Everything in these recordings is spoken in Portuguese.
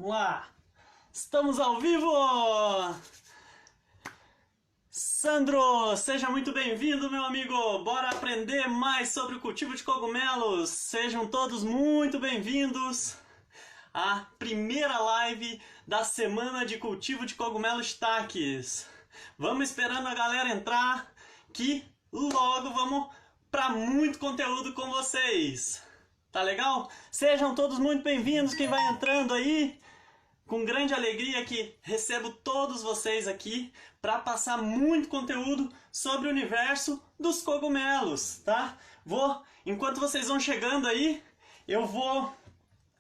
Vamos lá! Estamos ao vivo! Sandro, seja muito bem-vindo, meu amigo! Bora aprender mais sobre o cultivo de cogumelos! Sejam todos muito bem-vindos à primeira live da semana de cultivo de cogumelos shiitakes. Vamos esperando a galera entrar, que logo vamos para muito conteúdo com vocês. Tá legal? Sejam todos muito bem-vindos, quem vai entrando aí. Com grande alegria que recebo todos vocês aqui para passar muito conteúdo sobre o universo dos cogumelos, tá? Enquanto vocês vão chegando aí, eu vou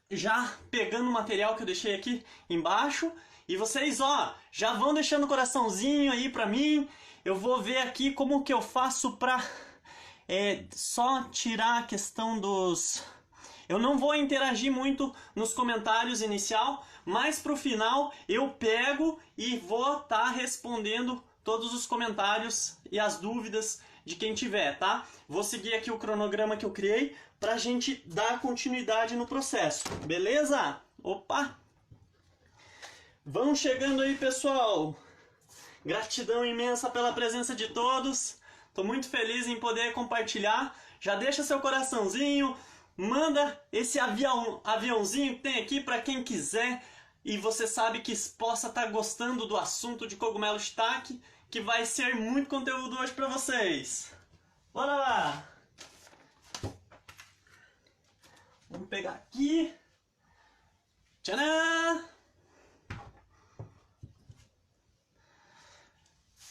já pegando o material que eu deixei aqui embaixo e vocês, ó, já vão deixando o coraçãozinho aí para mim. Eu vou ver aqui como que eu faço para só tirar a questão dos... Eu não vou interagir muito nos comentários inicial, mas pro final eu pego e vou estar respondendo todos os comentários e as dúvidas de quem tiver, tá? Vou seguir aqui o cronograma que eu criei pra gente dar continuidade no processo, beleza? Opa! Vão chegando aí, pessoal! Gratidão imensa pela presença de todos. Tô muito feliz em poder compartilhar. Já deixa seu coraçãozinho. Manda esse aviãozinho que tem aqui para quem quiser e você sabe que possa estar gostando do assunto de cogumelo shiitake, que vai ser muito conteúdo hoje para vocês. Bora lá! Vamos pegar aqui. Tcharam!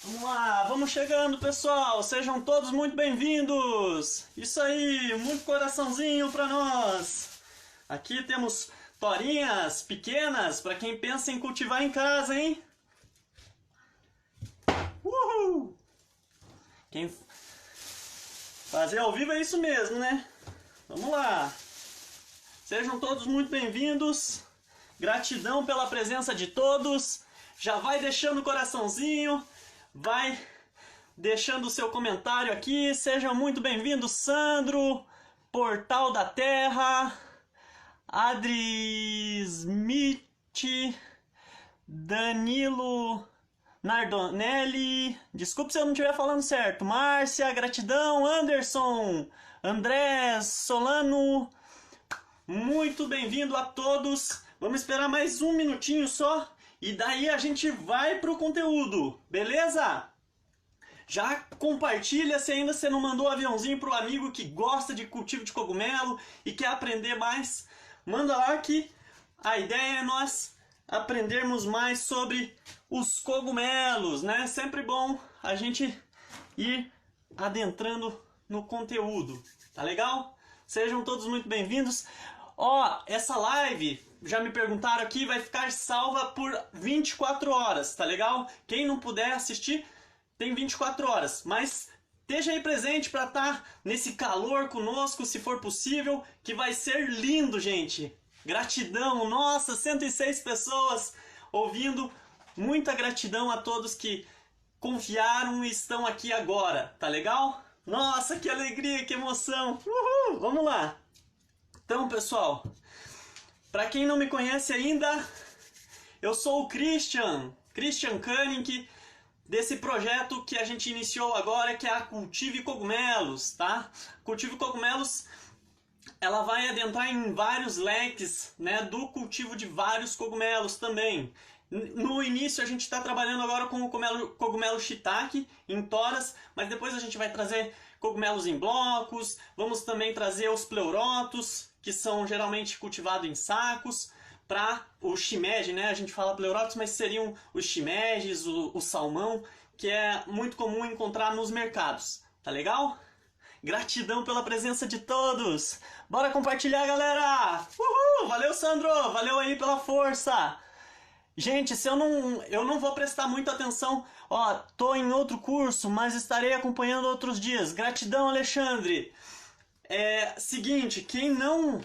Vamos lá, vamos chegando, pessoal. Sejam todos muito bem-vindos. Isso aí, muito coraçãozinho para nós. Aqui temos torinhas pequenas para quem pensa em cultivar em casa, hein? Uhul! Quem fazer ao vivo é isso mesmo, né? Vamos lá. Sejam todos muito bem-vindos. Gratidão pela presença de todos. Já vai deixando o coraçãozinho. Vai deixando o seu comentário aqui. Sejam muito bem-vindos, Sandro, Portal da Terra, Adri Smith, Danilo Nardonelli, desculpe se eu não estiver falando certo, Márcia, gratidão, Anderson, André Solano, muito bem-vindo a todos. Vamos esperar mais um minutinho só. E daí a gente vai pro conteúdo, beleza? Já compartilha se ainda você não mandou um aviãozinho pro amigo que gosta de cultivo de cogumelo e quer aprender mais. Manda lá que a ideia é nós aprendermos mais sobre os cogumelos, né? Sempre bom a gente ir adentrando no conteúdo, tá legal? Sejam todos muito bem-vindos. Ó, essa live, já me perguntaram aqui, vai ficar salva por 24 horas, tá legal? Quem não puder assistir, tem 24 horas, mas esteja aí presente para estar nesse calor conosco, se for possível, que vai ser lindo, gente. Gratidão, nossa, 106 pessoas ouvindo, muita gratidão a todos que confiaram e estão aqui agora, tá legal? Nossa, que alegria, que emoção! Uhul, vamos lá! Então, pessoal, para quem não me conhece ainda, eu sou o Christian Koenig, desse projeto que a gente iniciou agora, que é a Cultive Cogumelos, tá? Cultive Cogumelos, ela vai adentrar em vários leques, né, do cultivo de vários cogumelos também. No início a gente está trabalhando agora com o cogumelo shiitake em toras, mas depois a gente vai trazer cogumelos em blocos, vamos também trazer os pleurotos, que são geralmente cultivados em sacos, para o shimeji, né? A gente fala pleurotos, mas seriam os shimejis, o salmão, que é muito comum encontrar nos mercados, tá legal? Gratidão pela presença de todos! Bora compartilhar, galera! Uhul! Valeu, Sandro! Valeu aí pela força! Gente, se eu não vou prestar muita atenção, ó, tô em outro curso, mas estarei acompanhando outros dias. Gratidão, Alexandre! Seguinte, quem não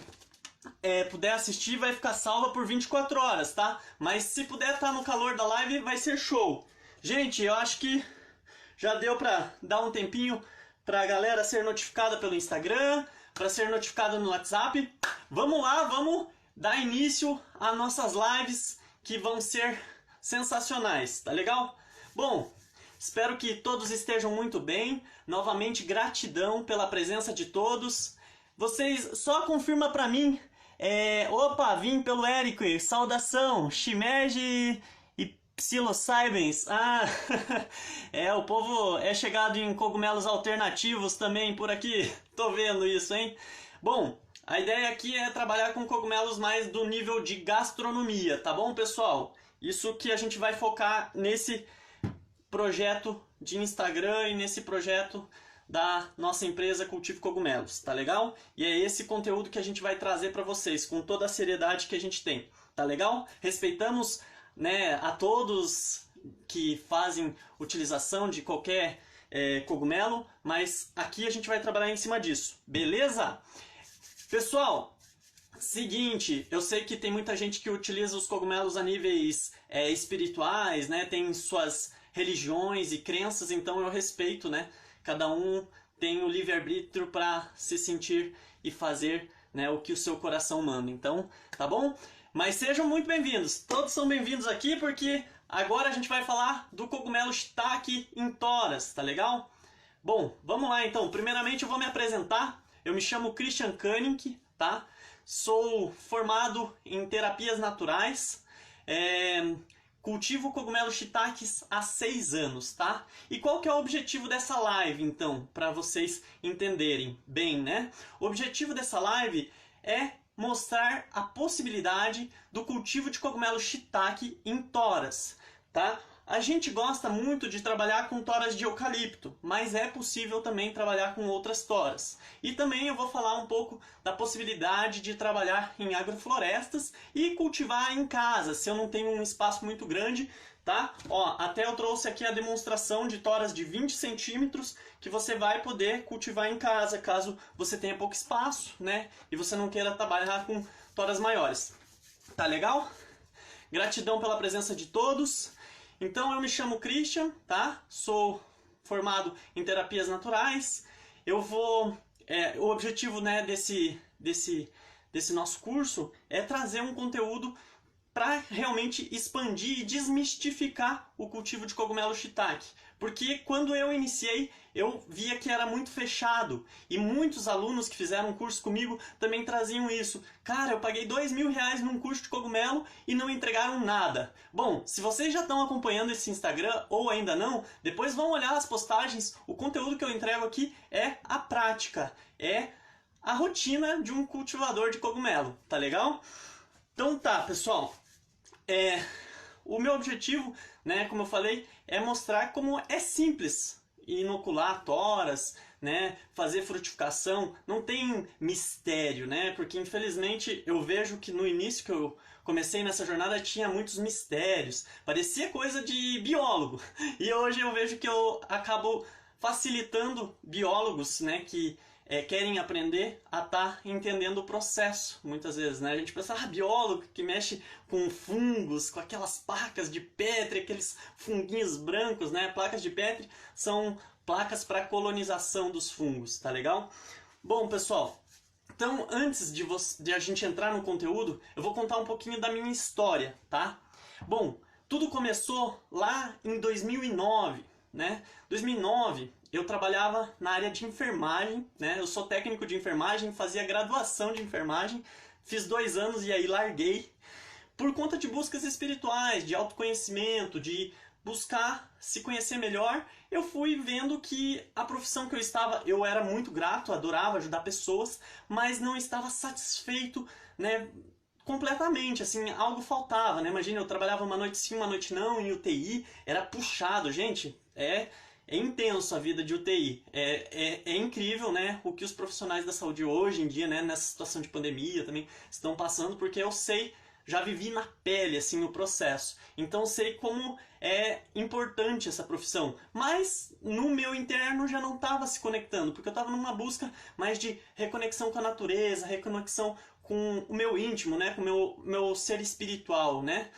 puder assistir vai ficar salva por 24 horas, tá? Mas se puder estar no calor da live, vai ser show. Gente, eu acho que já deu pra dar um tempinho pra galera ser notificada pelo Instagram, pra ser notificada no WhatsApp. Vamos lá, vamos dar início às nossas lives que vão ser sensacionais, tá legal? Bom, espero que todos estejam muito bem. Novamente, gratidão pela presença de todos. Vocês só confirma pra mim. Opa, vim pelo Eric. Saudação, Shimeji e Psilocybins. Ah, o povo é chegado em cogumelos alternativos também por aqui. Tô vendo isso, hein? Bom, a ideia aqui é trabalhar com cogumelos mais do nível de gastronomia, tá bom, pessoal? Isso que a gente vai focar nesse projeto de Instagram e nesse projeto da nossa empresa Cultivo Cogumelos, tá legal? E é esse conteúdo que a gente vai trazer para vocês com toda a seriedade que a gente tem, tá legal? Respeitamos, né, a todos que fazem utilização de qualquer cogumelo, mas aqui a gente vai trabalhar em cima disso, beleza? Pessoal, seguinte, eu sei que tem muita gente que utiliza os cogumelos a níveis espirituais, né? Tem suas religiões e crenças, então eu respeito, né? Cada um tem o livre-arbítrio para se sentir e fazer, né, o que o seu coração manda. Então, tá bom? Mas sejam muito bem-vindos. Todos são bem-vindos aqui porque agora a gente vai falar do cogumelo shiitake em toras, tá legal? Bom, vamos lá então. Primeiramente eu vou me apresentar. Eu me chamo Christian Koenig, tá? Sou formado em terapias naturais. Cultivo cogumelo shiitakes há 6 anos, tá? E qual que é o objetivo dessa live, então? Para vocês entenderem bem, né? O objetivo dessa live é mostrar a possibilidade do cultivo de cogumelo shiitake em toras, tá? A gente gosta muito de trabalhar com toras de eucalipto, mas é possível também trabalhar com outras toras. E também eu vou falar um pouco da possibilidade de trabalhar em agroflorestas e cultivar em casa, se eu não tenho um espaço muito grande, tá? Ó, até eu trouxe aqui a demonstração de toras de 20 centímetros que você vai poder cultivar em casa, caso você tenha pouco espaço, né? E você não queira trabalhar com toras maiores. Tá legal? Gratidão pela presença de todos. Então eu me chamo Christian, tá? Sou formado em terapias naturais. Eu vou... o objetivo, né, desse nosso curso é trazer um conteúdo para realmente expandir e desmistificar o cultivo de cogumelo shiitake. Porque quando eu iniciei, eu via que era muito fechado. E muitos alunos que fizeram um curso comigo também traziam isso. Cara, eu paguei R$2.000 num curso de cogumelo e não entregaram nada. Bom, se vocês já estão acompanhando esse Instagram ou ainda não, depois vão olhar as postagens. O conteúdo que eu entrego aqui é a prática. É a rotina de um cultivador de cogumelo. Tá legal? Então tá, pessoal. O meu objetivo, né, como eu falei, é mostrar como é simples inocular toras, né, fazer frutificação, não tem mistério, né, porque infelizmente eu vejo que no início que eu comecei nessa jornada tinha muitos mistérios, parecia coisa de biólogo, e hoje eu vejo que eu acabo facilitando biólogos, né, que querem aprender a estar entendendo o processo, muitas vezes, né? A gente pensa, biólogo que mexe com fungos, com aquelas placas de Petri, aqueles funguinhos brancos, né? Placas de Petri são placas para colonização dos fungos, tá legal? Bom, pessoal, então antes de a gente entrar no conteúdo, eu vou contar um pouquinho da minha história, tá? Bom, tudo começou lá em 2009, né? 2009, eu trabalhava na área de enfermagem, né? Eu sou técnico de enfermagem, fazia graduação de enfermagem, fiz 2 anos e aí larguei por conta de buscas espirituais, de autoconhecimento, de buscar se conhecer melhor. Eu fui vendo que a profissão que eu era muito grato, adorava ajudar pessoas, mas não estava satisfeito, né? Completamente, assim, algo faltava, né? Imagina, eu trabalhava uma noite sim, uma noite não, em UTI, era puxado, gente, é intenso a vida de UTI, é incrível, né, o que os profissionais da saúde hoje em dia, né, nessa situação de pandemia também estão passando, porque eu sei, já vivi na pele, assim, o processo, então sei como é importante essa profissão, mas no meu interno já não estava se conectando, porque eu estava numa busca mais de reconexão com a natureza, reconexão com o meu íntimo, né, com o meu ser espiritual, né.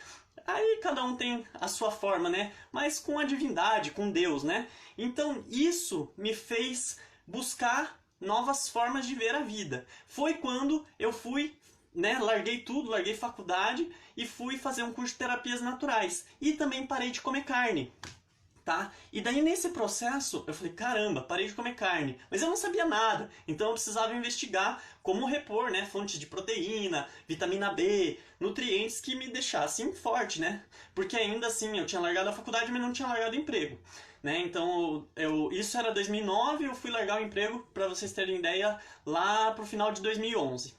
Aí cada um tem a sua forma, né? Mas com a divindade, com Deus, né? Então isso me fez buscar novas formas de ver a vida. Foi quando eu fui né, larguei tudo, larguei faculdade e fui fazer um curso de terapias naturais. E também parei de comer carne. Tá? E daí nesse processo eu falei, caramba, parei de comer carne, mas eu não sabia nada, então eu precisava investigar como repor, né, fontes de proteína, vitamina B, nutrientes que me deixassem forte, né? Porque ainda assim eu tinha largado a faculdade, mas não tinha largado o emprego, né? Então isso era 2009, eu fui largar o emprego, para vocês terem ideia, lá pro final de 2011.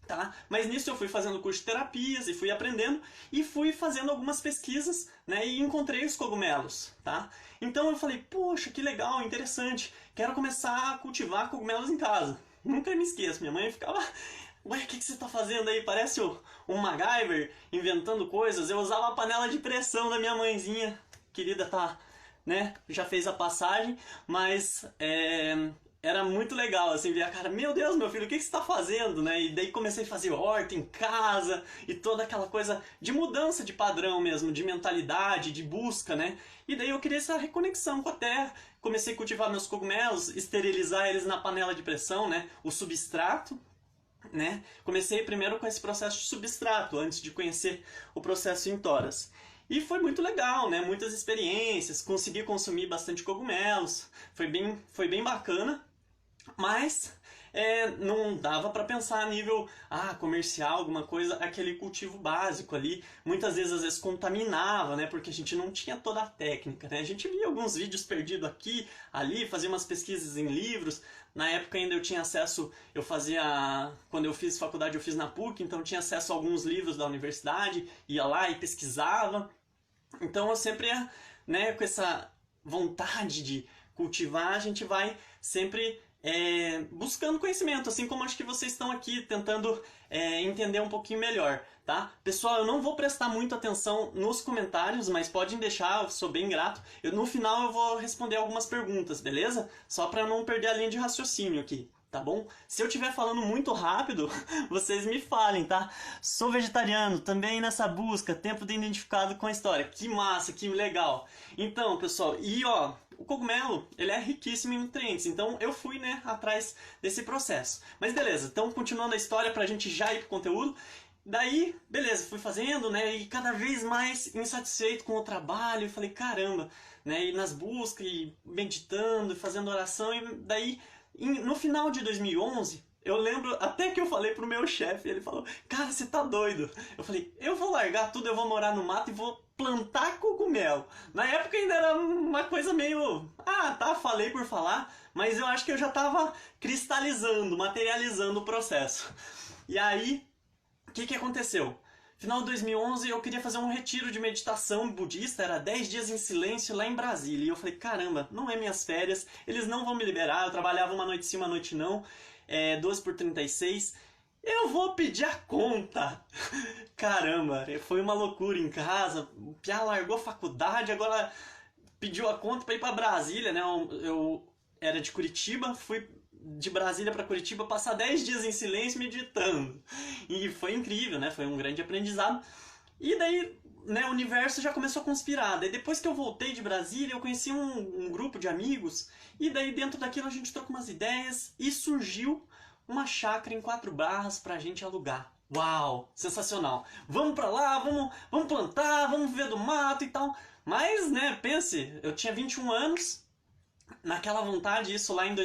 Tá? Mas nisso eu fui fazendo curso de terapias e fui aprendendo e fui fazendo algumas pesquisas, né, e encontrei os cogumelos, tá? Então eu falei, poxa, que legal, interessante, quero começar a cultivar cogumelos em casa. Nunca me esqueço, minha mãe ficava, ué, o que você tá fazendo aí? Parece um MacGyver inventando coisas. Eu usava a panela de pressão da minha mãezinha, querida, tá, né, já fez a passagem, mas era muito legal, assim, ver a cara, meu Deus, meu filho, o que você está fazendo, né? E daí comecei a fazer horta em casa e toda aquela coisa de mudança de padrão mesmo, de mentalidade, de busca, né? E daí eu queria essa reconexão com a terra, comecei a cultivar meus cogumelos, esterilizar eles na panela de pressão, né? O substrato, né? Comecei primeiro com esse processo de substrato, antes de conhecer o processo em toras. E foi muito legal, né? Muitas experiências, consegui consumir bastante cogumelos, foi bem bacana. Mas não dava para pensar a nível comercial, alguma coisa, aquele cultivo básico ali. Muitas vezes, às vezes, contaminava, né? Porque a gente não tinha toda a técnica, né? A gente via alguns vídeos perdidos aqui, ali, fazia umas pesquisas em livros. Na época ainda eu tinha acesso, quando eu fiz faculdade eu fiz na PUC, então eu tinha acesso a alguns livros da universidade, ia lá e pesquisava. Então eu sempre ia, né, com essa vontade de cultivar, a gente vai sempre buscando conhecimento, assim como acho que vocês estão aqui tentando entender um pouquinho melhor, tá? Pessoal, eu não vou prestar muita atenção nos comentários, mas podem deixar, eu sou bem grato. No final eu vou responder algumas perguntas, beleza? Só para não perder a linha de raciocínio aqui. Tá bom? Se eu estiver falando muito rápido, vocês me falem, tá? Sou vegetariano, também nessa busca, tempo de identificado com a história. Que massa, que legal. Então, pessoal, o cogumelo, ele é riquíssimo em nutrientes, então eu fui, né, atrás desse processo. Mas beleza, então continuando a história pra gente já ir pro conteúdo. Daí, beleza, fui fazendo, né, e cada vez mais insatisfeito com o trabalho, e falei, caramba, né, e nas buscas, e meditando, e fazendo oração, e daí... No final de 2011, eu lembro até que eu falei pro meu chefe, ele falou, cara, você tá doido? Eu falei, eu vou largar tudo, eu vou morar no mato e vou plantar cogumelo. Na época ainda era uma coisa meio, falei por falar, mas eu acho que eu já tava cristalizando, materializando o processo. E aí, o que aconteceu? Final de 2011 eu queria fazer um retiro de meditação budista, era 10 dias em silêncio lá em Brasília. E eu falei, caramba, não é minhas férias, eles não vão me liberar, eu trabalhava uma noite sim, uma noite não, 12 por 36. Eu vou pedir a conta. Caramba, foi uma loucura em casa, o Piá largou a faculdade, agora pediu a conta para ir para Brasília, né? Eu era de Curitiba, fui de Brasília para Curitiba passar 10 dias em silêncio meditando. E foi incrível, né? Foi um grande aprendizado. E daí, né, o universo já começou a conspirar. Daí depois que eu voltei de Brasília, eu conheci um grupo de amigos. E daí dentro daquilo a gente trocou umas ideias e surgiu uma chácara em 4 Barras pra gente alugar. Uau, sensacional. Vamos pra lá, vamos plantar, vamos viver do mato e tal. Mas, né, pense, eu tinha 21 anos, naquela vontade, isso lá em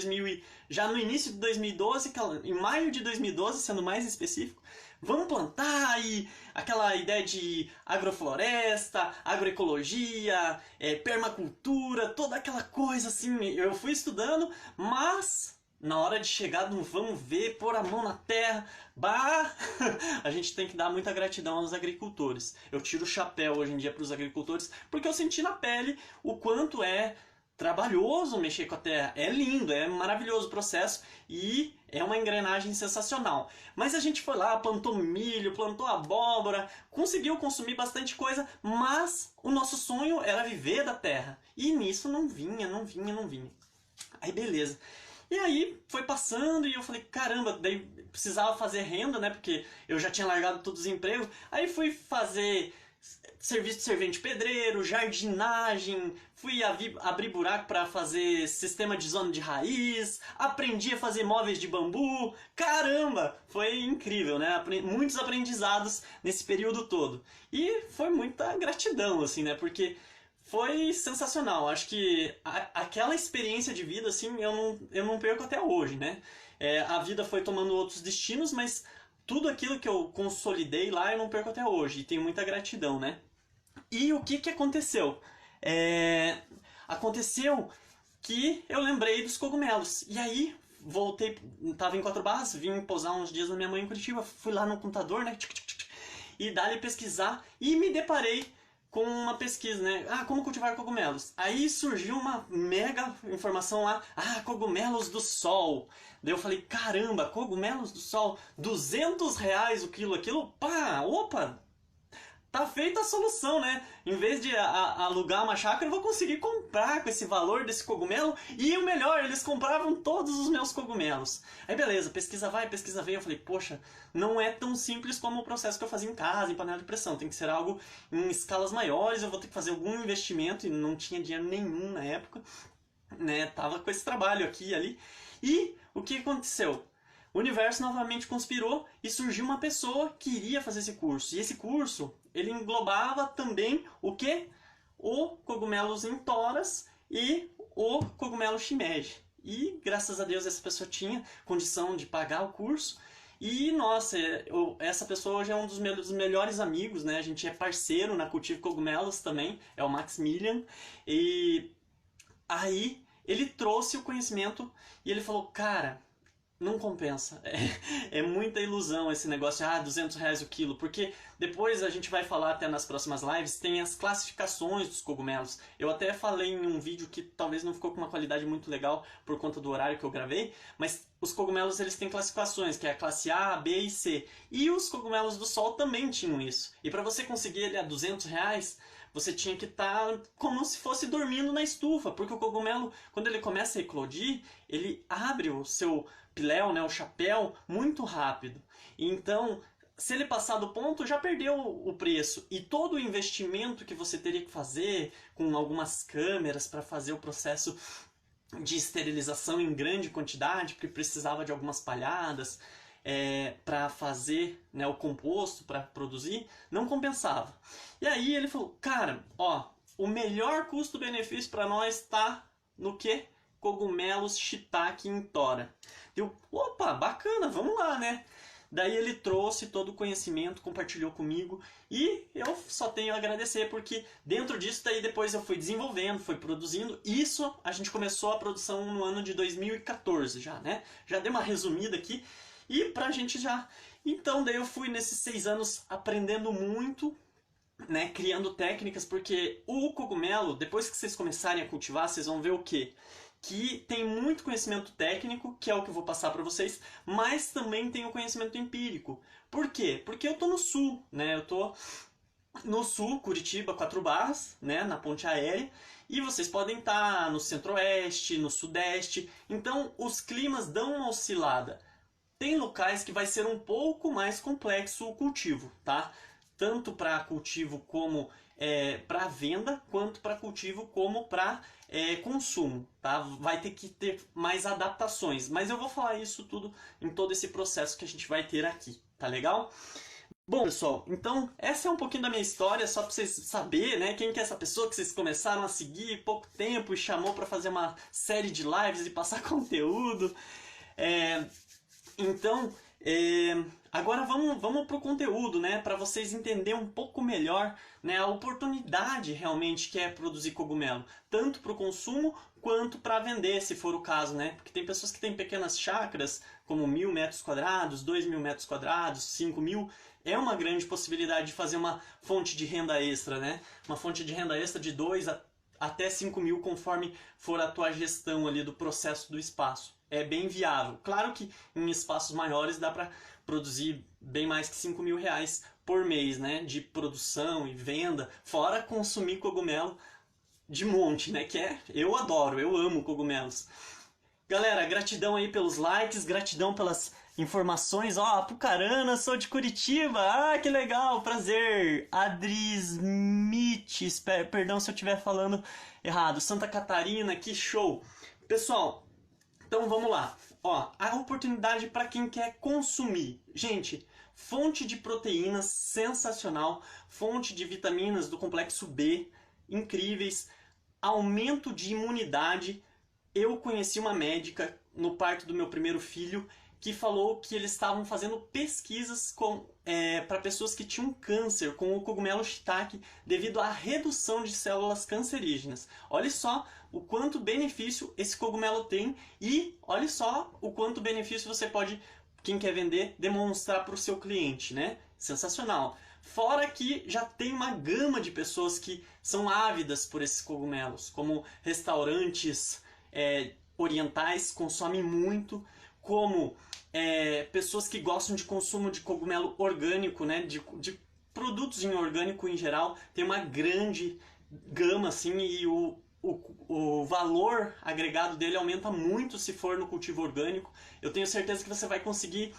já no início de 2012, em maio de 2012, sendo mais específico, vamos plantar, e aquela ideia de agrofloresta, agroecologia, permacultura, toda aquela coisa assim, eu fui estudando, mas na hora de chegar no vamos ver, pôr a mão na terra, a gente tem que dar muita gratidão aos agricultores. Eu tiro o chapéu hoje em dia para os agricultores, porque eu senti na pele o quanto é trabalhoso mexer com a terra. É lindo, é maravilhoso o processo e é uma engrenagem sensacional. Mas a gente foi lá, plantou milho, plantou abóbora, conseguiu consumir bastante coisa, mas o nosso sonho era viver da terra. E nisso não vinha. Aí beleza. E aí foi passando e eu falei, caramba, daí precisava fazer renda, né? Porque eu já tinha largado todos os empregos. Aí fui fazer serviço de servente pedreiro, jardinagem, fui abrir buraco para fazer sistema de zona de raiz, aprendi a fazer móveis de bambu. Caramba, foi incrível, né? Muitos aprendizados nesse período todo. E foi muita gratidão, assim, né? Porque foi sensacional. Acho que aquela experiência de vida, assim, eu não perco até hoje, né? A vida foi tomando outros destinos, mas tudo aquilo que eu consolidei lá eu não perco até hoje. E tenho muita gratidão, né? E o que aconteceu? Aconteceu que eu lembrei dos cogumelos. E aí, voltei, tava em Quatro Barras, vim pousar uns dias na minha mãe em Curitiba, fui lá no computador, né? E dali pesquisar e me deparei com uma pesquisa, né? Como cultivar cogumelos. Aí surgiu uma mega informação lá, cogumelos do sol. Daí eu falei, caramba, cogumelos do sol, R$ 200 o quilo, aquilo, pá, opa, tá feita a solução, né? Em vez de alugar uma chácara, eu vou conseguir comprar com esse valor desse cogumelo. E o melhor, eles compravam todos os meus cogumelos. Aí beleza, pesquisa vai, pesquisa vem. Eu falei, poxa, não é tão simples como o processo que eu fazia em casa, em panela de pressão. Tem que ser algo em escalas maiores, eu vou ter que fazer algum investimento. E não tinha dinheiro nenhum na época, né? Tava com esse trabalho aqui e ali. E o que aconteceu? O universo novamente conspirou e surgiu uma pessoa que iria fazer esse curso. E esse curso, ele englobava também o quê? O cogumelos em toras e o cogumelo shimeji. E graças a Deus essa pessoa tinha condição de pagar o curso. E nossa, essa pessoa hoje é um dos meus melhores amigos, né? A gente é parceiro na Cultivo Cogumelos também, é o Maximilian. E aí ele trouxe o conhecimento e ele falou, cara, não compensa. É muita ilusão esse negócio, R$ 200 o quilo, porque depois a gente vai falar até nas próximas lives, tem as classificações dos cogumelos. Eu até falei em um vídeo que talvez não ficou com uma qualidade muito legal por conta do horário que eu gravei, mas os cogumelos eles têm classificações, que é a classe A, B e C. E os cogumelos do sol também tinham isso. E para você conseguir ele a R$ 200, você tinha que estar como se fosse dormindo na estufa, porque o cogumelo, quando ele começa a eclodir, ele abre o seu piléu, né, o chapéu, muito rápido. Então, se ele passar do ponto, já perdeu o preço. E todo o investimento que você teria que fazer com algumas câmeras para fazer o processo de esterilização em grande quantidade, porque precisava de algumas palhadas para fazer, né, o composto, para produzir, não compensava. E aí ele falou, cara, o melhor custo-benefício para nós está no quê? Cogumelos shiitake em tora. Eu, opa, bacana, vamos lá, né? Daí ele trouxe todo o conhecimento, compartilhou comigo e eu só tenho a agradecer porque dentro disso daí depois eu fui desenvolvendo, fui produzindo. Isso a gente começou a produção no ano de 2014 já, né? Já dei uma resumida aqui e pra gente já... Então daí eu fui nesses 6 anos aprendendo muito, né? Criando técnicas, porque o cogumelo, depois que vocês começarem a cultivar, vocês vão ver o quê? Que tem muito conhecimento técnico, que é o que eu vou passar para vocês, mas também tem o conhecimento empírico. Por quê? Porque eu tô no sul, né? Eu tô no sul, Curitiba, Quatro Barras, né? Na ponte aérea, e vocês podem estar no centro-oeste, no sudeste, então os climas dão uma oscilada. Tem locais que vai ser um pouco mais complexo o cultivo, tá? Tanto para cultivo como para venda, quanto para cultivo como para consumo, tá? Vai ter que ter mais adaptações, mas eu vou falar isso tudo em todo esse processo que a gente vai ter aqui, tá legal? Bom, pessoal, então essa é um pouquinho da minha história, só para vocês saberem, né, quem que é essa pessoa que vocês começaram a seguir há pouco tempo e chamou para fazer uma série de lives e passar conteúdo. Então, agora vamos para o conteúdo, né? Para vocês entenderem um pouco melhor, né, a oportunidade realmente que é produzir cogumelo, tanto para o consumo quanto para vender, se for o caso, né? Porque tem pessoas que têm pequenas chácaras, como 1.000 metros quadrados, 2.000 metros quadrados, 5.000. É uma grande possibilidade de fazer uma fonte de renda extra, né? Uma fonte de renda extra de 2 até 5.000, conforme for a tua gestão ali do processo do espaço. É bem viável. Claro que em espaços maiores dá para produzir bem mais que R$ 5.000 por mês, né? De produção e venda, fora consumir cogumelo de monte, né? Eu adoro, eu amo cogumelos. Galera, gratidão aí pelos likes, gratidão pelas informações. Ó, Apucarana, sou de Curitiba. Ah, que legal, prazer. Adrismith, perdão se eu estiver falando errado. Santa Catarina, que show. Pessoal, então vamos lá. Ó, a oportunidade para quem quer consumir. Gente, fonte de proteínas sensacional, fonte de vitaminas do complexo B, incríveis, aumento de imunidade. Eu conheci uma médica no parto do meu primeiro filho que falou que eles estavam fazendo pesquisas para pessoas que tinham câncer com o cogumelo shiitake devido à redução de células cancerígenas. Olha só o quanto benefício esse cogumelo tem e olha só o quanto benefício você pode, quem quer vender, demonstrar para o seu cliente, né? Sensacional. Fora que já tem uma gama de pessoas que são ávidas por esses cogumelos, como restaurantes orientais consomem muito, como pessoas que gostam de consumo de cogumelo orgânico, né, de produtos em orgânico em geral, tem uma grande gama assim, e o valor agregado dele aumenta muito se for no cultivo orgânico. Eu tenho certeza que você vai conseguir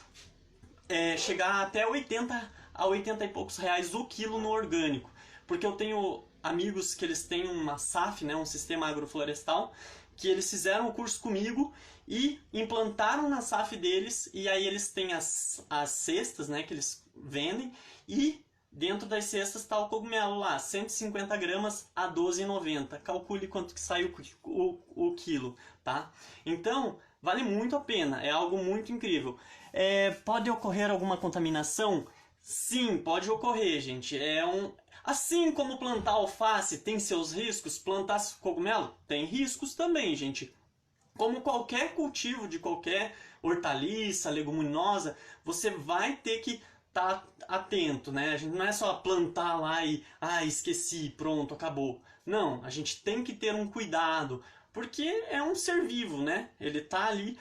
chegar até 80 a 80 e poucos reais o quilo no orgânico, porque eu tenho amigos que eles têm uma SAF, né, um sistema agroflorestal, que eles fizeram o curso comigo e implantaram na SAF deles, e aí eles têm as cestas, né, que eles vendem, e dentro das cestas está o cogumelo lá, 150 gramas a R$12,90. Calcule quanto que sai o quilo, tá? Então, vale muito a pena, é algo muito incrível. Pode ocorrer alguma contaminação? Sim, pode ocorrer, gente. Assim como plantar alface tem seus riscos, plantar cogumelo tem riscos também, gente. Como qualquer cultivo de qualquer hortaliça, leguminosa, você vai ter que estar atento, né? A gente não é só plantar lá e esqueci, pronto, acabou. Não, a gente tem que ter um cuidado, porque é um ser vivo, né? Ele está ali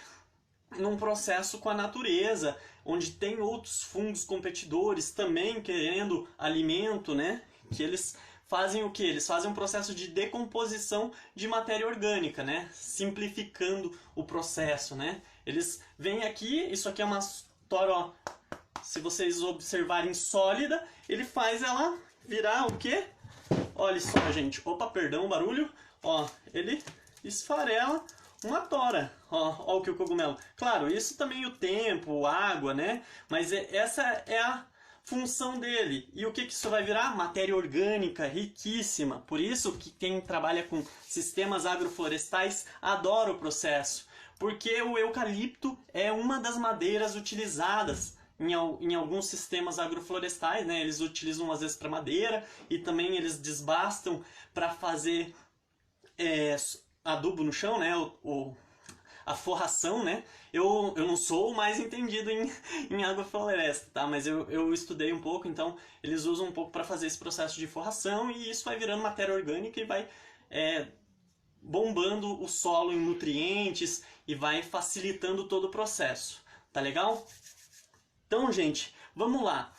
num processo com a natureza, onde tem outros fungos competidores também querendo alimento, né? Que eles fazem o que? Eles fazem um processo de decomposição de matéria orgânica, né? Simplificando o processo, né? Eles vêm aqui, isso aqui é uma tora, ó, se vocês observarem sólida, ele faz ela virar o quê? Olha só, gente. Opa, perdão o barulho. Ó, ele esfarela uma tora. Ó o que o cogumelo. Claro, isso também o tempo, água, né? Mas essa é a função dele. E o que isso vai virar? Matéria orgânica riquíssima. Por isso que quem trabalha com sistemas agroflorestais adora o processo. Porque o eucalipto é uma das madeiras utilizadas em alguns sistemas agroflorestais, né? Eles utilizam às vezes para madeira e também eles desbastam para fazer adubo no chão, né? A forração, né? Eu não sou o mais entendido em agrofloresta, tá? Mas eu estudei um pouco, então eles usam um pouco para fazer esse processo de forração e isso vai virando matéria orgânica e vai bombando o solo em nutrientes e vai facilitando todo o processo, tá legal? Então, gente, vamos lá.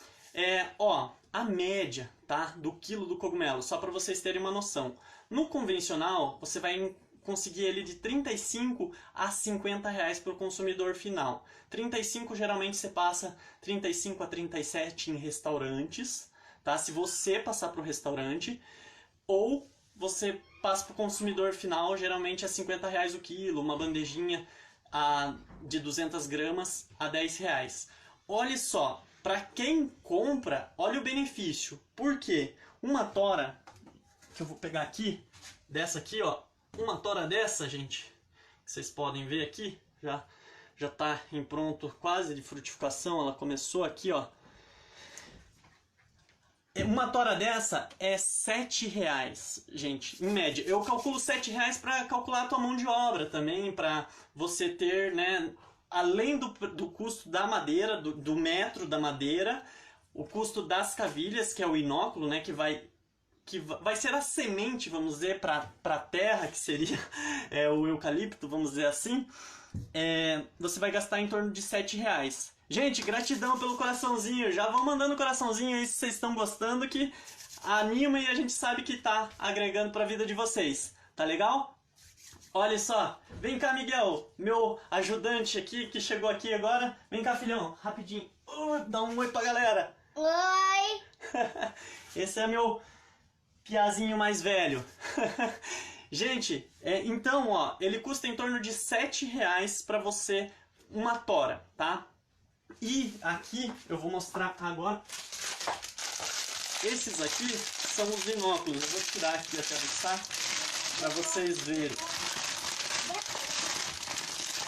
A média, tá, do quilo do cogumelo, só para vocês terem uma noção. No convencional, você vai conseguir ele de 35 a 50 reais para o consumidor final. 35 geralmente você passa 35 a 37 em restaurantes, tá? Se você passar para o restaurante, ou você passa para o consumidor final, geralmente é 50 reais o quilo, uma bandejinha de 200 gramas a 10 reais. Olha só, para quem compra, olha o benefício. Por quê? Uma tora, que eu vou pegar aqui, dessa aqui, ó, uma tora dessa, gente, que vocês podem ver aqui, já tá em pronto quase de frutificação, ela começou aqui, ó. Uma tora dessa é 7 reais, gente, em média. Eu calculo 7 reais para calcular a tua mão de obra também, para você ter, né, além do custo da madeira, do metro da madeira, o custo das cavilhas, que é o inóculo, né, que vai ser a semente, vamos dizer, para a terra, que seria o eucalipto, vamos dizer assim, você vai gastar em torno de 7 reais. Gente, gratidão pelo coraçãozinho, já vão mandando coraçãozinho aí se vocês estão gostando, que anima e a gente sabe que tá agregando para a vida de vocês, tá legal? Olha só, vem cá, Miguel, meu ajudante aqui, que chegou aqui agora. Vem cá, filhão, rapidinho. Dá um oi pra galera. Oi! Esse é meu piazinho mais velho. Gente, então, ó, ele custa em torno de R$7 pra você uma tora, tá? E aqui eu vou mostrar agora. Esses aqui são os binóculos. Eu vou tirar aqui até do saco pra vocês verem.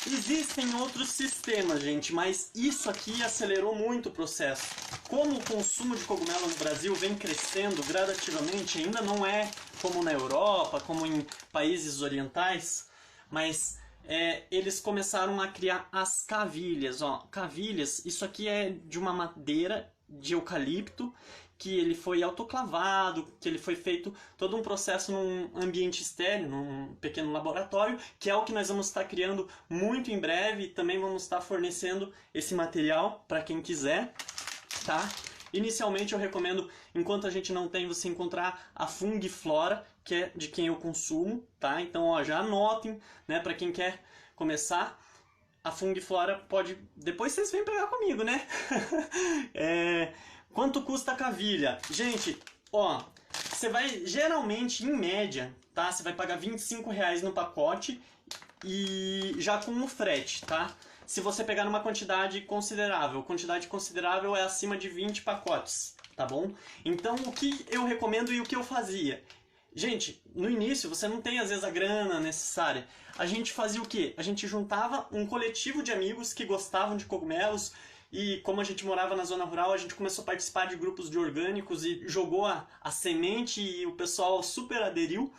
Existem outros sistemas, gente, mas isso aqui acelerou muito o processo. Como o consumo de cogumelo no Brasil vem crescendo gradativamente, ainda não é como na Europa, como em países orientais, mas eles começaram a criar as cavilhas. Ó, cavilhas, isso aqui é de uma madeira de eucalipto, que ele foi autoclavado, que ele foi feito todo um processo num ambiente estéril, num pequeno laboratório, que é o que nós vamos estar criando muito em breve, e também vamos estar fornecendo esse material para quem quiser, tá? Inicialmente eu recomendo, enquanto a gente não tem, você encontrar a Fungiflora, que é de quem eu consumo, tá? Então, ó, já anotem, né, para quem quer começar. A Fungiflora pode... Depois vocês vêm pegar comigo, né? Quanto custa a cavilha? Gente, ó, você vai, geralmente, em média, tá? Você vai pagar R$25 no pacote e já com o frete, tá? Se você pegar numa quantidade considerável é acima de 20 pacotes, tá bom? Então, o que eu recomendo e o que eu fazia? Gente, no início você não tem às vezes a grana necessária. A gente fazia o quê? A gente juntava um coletivo de amigos que gostavam de cogumelos e como a gente morava na zona rural, a gente começou a participar de grupos de orgânicos e jogou a semente e o pessoal super aderiu.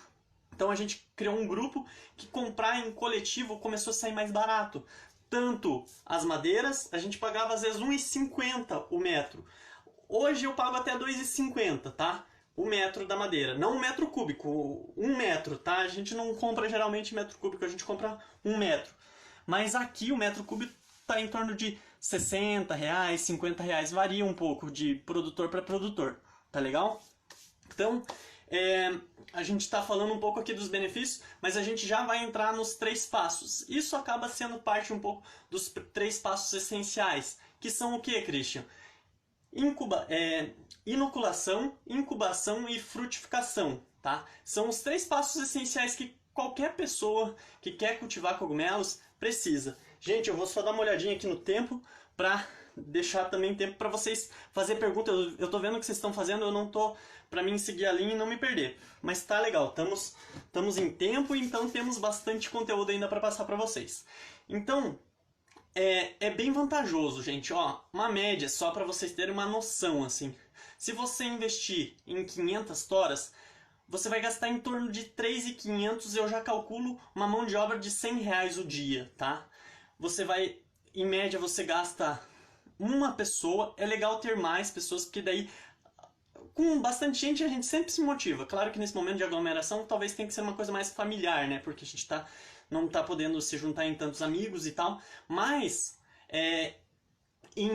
Então a gente criou um grupo que comprar em coletivo começou a sair mais barato. Tanto as madeiras, a gente pagava às vezes R$1,50 o metro. Hoje eu pago até R$2,50, tá? O metro da madeira. Não um metro cúbico, 1 metro, tá? A gente não compra geralmente metro cúbico, a gente compra 1 metro. Mas aqui o metro cúbico está em torno de R$60, R$50, varia um pouco de produtor para produtor, tá legal? Então, a gente está falando um pouco aqui dos benefícios, mas a gente já vai entrar nos 3 passos. Isso acaba sendo parte um pouco dos 3 passos essenciais, que são o que, Christian? Inoculação, incubação e frutificação, tá? São os 3 passos essenciais que qualquer pessoa que quer cultivar cogumelos precisa. Gente, eu vou só dar uma olhadinha aqui no tempo para deixar também tempo para vocês fazer perguntas. Eu tô vendo o que vocês estão fazendo, eu não tô para mim seguir a linha e não me perder. Mas tá legal, estamos em tempo, então temos bastante conteúdo ainda para passar para vocês. Então, é bem vantajoso, gente. Ó, uma média, só para vocês terem uma noção, assim. Se você investir em 500 toras, você vai gastar em torno de 3.500, eu já calculo uma mão de obra de R$100 o dia, tá? Você vai, em média, você gasta uma pessoa. É legal ter mais pessoas, porque daí, com bastante gente, a gente sempre se motiva. Claro que nesse momento de aglomeração, talvez tenha que ser uma coisa mais familiar, né? Porque a gente não tá podendo se juntar em tantos amigos e tal. Mas, em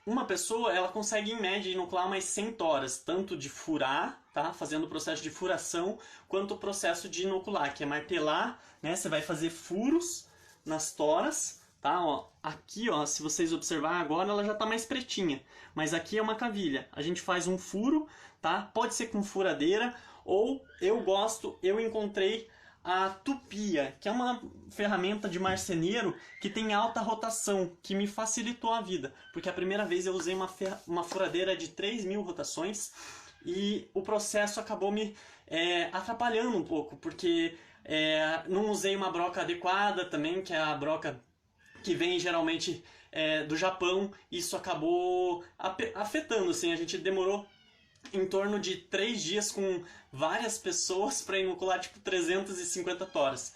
uma pessoa, ela consegue, em média, inocular mais 100 toras. Tanto de furar, tá? Fazendo o processo de furação, quanto o processo de inocular, que é martelar, né? Você vai fazer furos nas toras, tá? Ó, aqui, ó, se vocês observarem agora, ela já tá mais pretinha. Mas aqui é uma cavilha. A gente faz um furo, tá? Pode ser com furadeira, ou eu encontrei a tupia, que é uma ferramenta de marceneiro que tem alta rotação, que me facilitou a vida. Porque a primeira vez eu usei uma furadeira de 3.000 rotações e o processo acabou me atrapalhando um pouco, porque não usei uma broca adequada também, que é a broca que vem geralmente do Japão. Isso acabou afetando, assim, a gente demorou em torno de 3 dias com várias pessoas para inocular tipo 350 toras.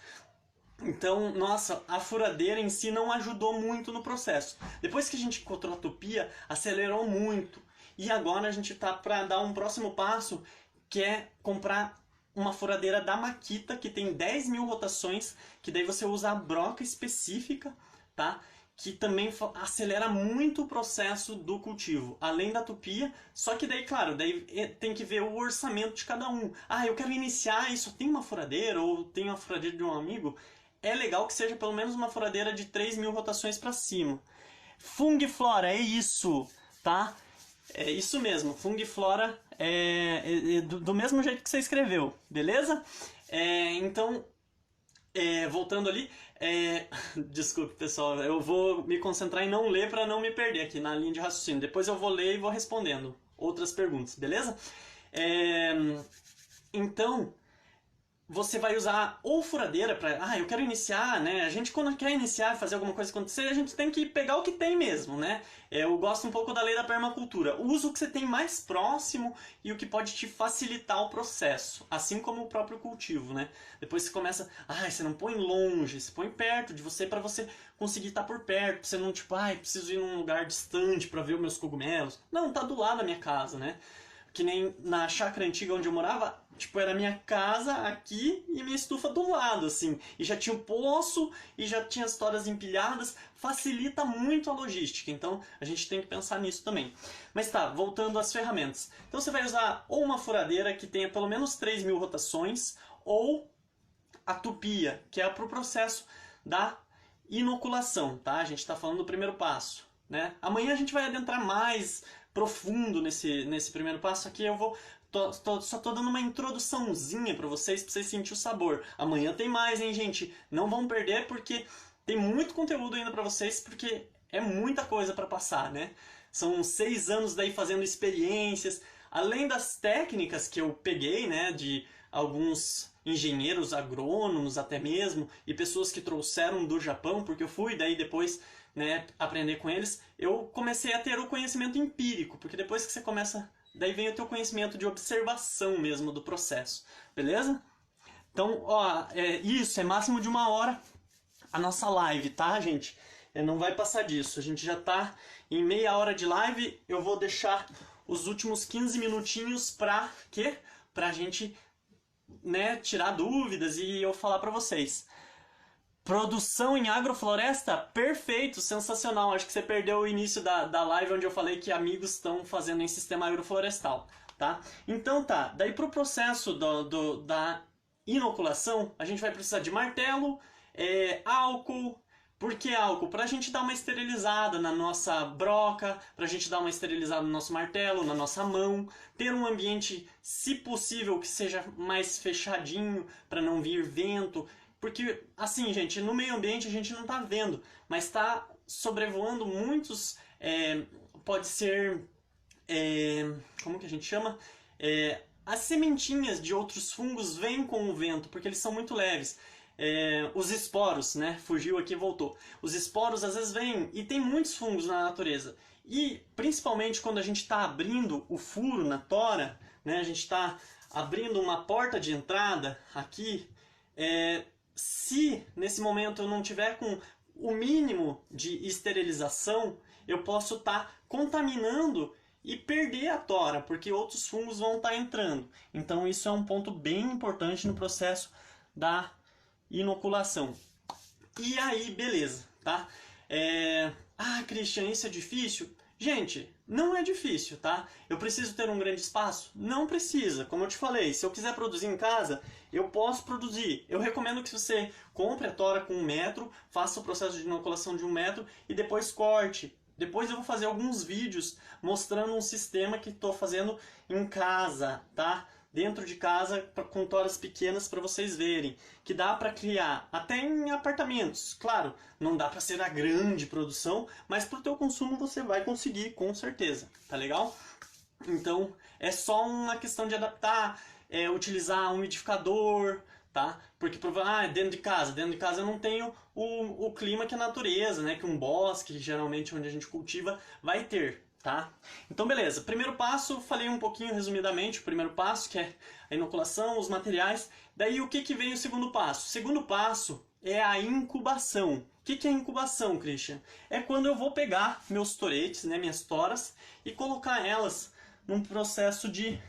Então, nossa, a furadeira em si não ajudou muito no processo. Depois que a gente encontrou a tupia, acelerou muito. E agora a gente tá para dar um próximo passo, que é comprar uma furadeira da Makita, que tem 10.000 rotações, que daí você usa a broca específica, tá? que também acelera muito o processo do cultivo, além da tupia, só que daí, claro, daí tem que ver o orçamento de cada um. Ah, eu quero iniciar e só tem uma furadeira, ou tem uma furadeira de um amigo, é legal que seja pelo menos uma furadeira de 3.000 rotações para cima. Fungiflora, é isso, tá? É isso mesmo, Fungiflora do mesmo jeito que você escreveu, beleza? Então, voltando ali, desculpe pessoal, eu vou me concentrar em não ler para não me perder aqui na linha de raciocínio. Depois eu vou ler e vou respondendo outras perguntas, beleza? Então, você vai usar ou furadeira para, eu quero iniciar, né? A gente quando quer iniciar, fazer alguma coisa acontecer, a gente tem que pegar o que tem mesmo, né? Eu gosto um pouco da lei da permacultura. Usa o que você tem mais próximo e o que pode te facilitar o processo, assim como o próprio cultivo, né? Depois você começa, você não põe longe, você põe perto de você para você conseguir estar por perto, pra você não tipo, preciso ir num lugar distante para ver os meus cogumelos. Não, tá do lado da minha casa, né? Que nem na chácara antiga onde eu morava, tipo, era minha casa aqui e minha estufa do lado, assim. E já tinha o poço e já tinha as toras empilhadas. Facilita muito a logística, então a gente tem que pensar nisso também. Mas tá, voltando às ferramentas. Então você vai usar ou uma furadeira que tenha pelo menos 3.000 rotações, ou a tupia, que é para o processo da inoculação, tá? A gente está falando do primeiro passo, né? Amanhã a gente vai adentrar mais profundo nesse primeiro passo. Aqui eu vou só tô dando uma introduçãozinha para vocês sentirem o sabor. Amanhã tem mais, hein, gente? Não vão perder porque tem muito conteúdo ainda para vocês, porque é muita coisa para passar, né? São 6 anos daí fazendo experiências, além das técnicas que eu peguei, né, de alguns engenheiros agrônomos até mesmo, e pessoas que trouxeram do Japão, porque eu fui daí depois, né, aprender com eles, eu comecei a ter o conhecimento empírico, porque depois que você começa, daí vem o teu conhecimento de observação mesmo do processo, beleza? Então, isso, é máximo de 1 hora a nossa live, tá, gente? Não vai passar disso, a gente já tá em meia hora de live, eu vou deixar os últimos 15 minutinhos pra quê? Pra gente, né, tirar dúvidas e eu falar pra vocês. Produção em agrofloresta? Perfeito, sensacional. Acho que você perdeu o início da live onde eu falei que amigos estão fazendo em sistema agroflorestal, tá? Então tá, daí pro processo da inoculação, a gente vai precisar de martelo, álcool. Por que álcool? Pra gente dar uma esterilizada na nossa broca, pra gente dar uma esterilizada no nosso martelo, na nossa mão, ter um ambiente, se possível, que seja mais fechadinho, para não vir vento. Porque, assim, gente, no meio ambiente a gente não está vendo, mas está sobrevoando muitos, pode ser, como que a gente chama? As sementinhas de outros fungos vêm com o vento, porque eles são muito leves. Os esporos, né? Fugiu aqui e voltou. Os esporos às vezes vêm, e tem muitos fungos na natureza. E, principalmente, quando a gente está abrindo o furo na tora, né? A gente está abrindo uma porta de entrada aqui, se nesse momento eu não tiver com o mínimo de esterilização, eu posso estar contaminando e perder a tora, porque outros fungos vão estar entrando. Então isso é um ponto bem importante no processo da inoculação. E aí, beleza, tá? Christian, isso é difícil? Gente, não é difícil, tá? Eu preciso ter um grande espaço? Não precisa. Como eu te falei, se eu quiser produzir em casa, eu posso produzir. Eu recomendo que você compre a tora com 1 metro, faça o processo de inoculação de 1 metro e depois corte. Depois eu vou fazer alguns vídeos mostrando um sistema que estou fazendo em casa, tá? Dentro de casa, com toras pequenas para vocês verem. Que dá para criar até em apartamentos. Claro, não dá para ser a grande produção, mas para o teu consumo você vai conseguir, com certeza. Tá legal? Então, é só uma questão de adaptar, utilizar um umidificador, tá? Porque dentro de casa eu não tenho o clima que a natureza, né? Que um bosque, geralmente onde a gente cultiva, vai ter. Tá? Então beleza, primeiro passo, falei um pouquinho resumidamente, o primeiro passo que é a inoculação, os materiais. Daí o que vem o segundo passo? O segundo passo é a incubação. O que é incubação, Christian? É quando eu vou pegar meus toretes, né, minhas toras, e colocar elas num processo de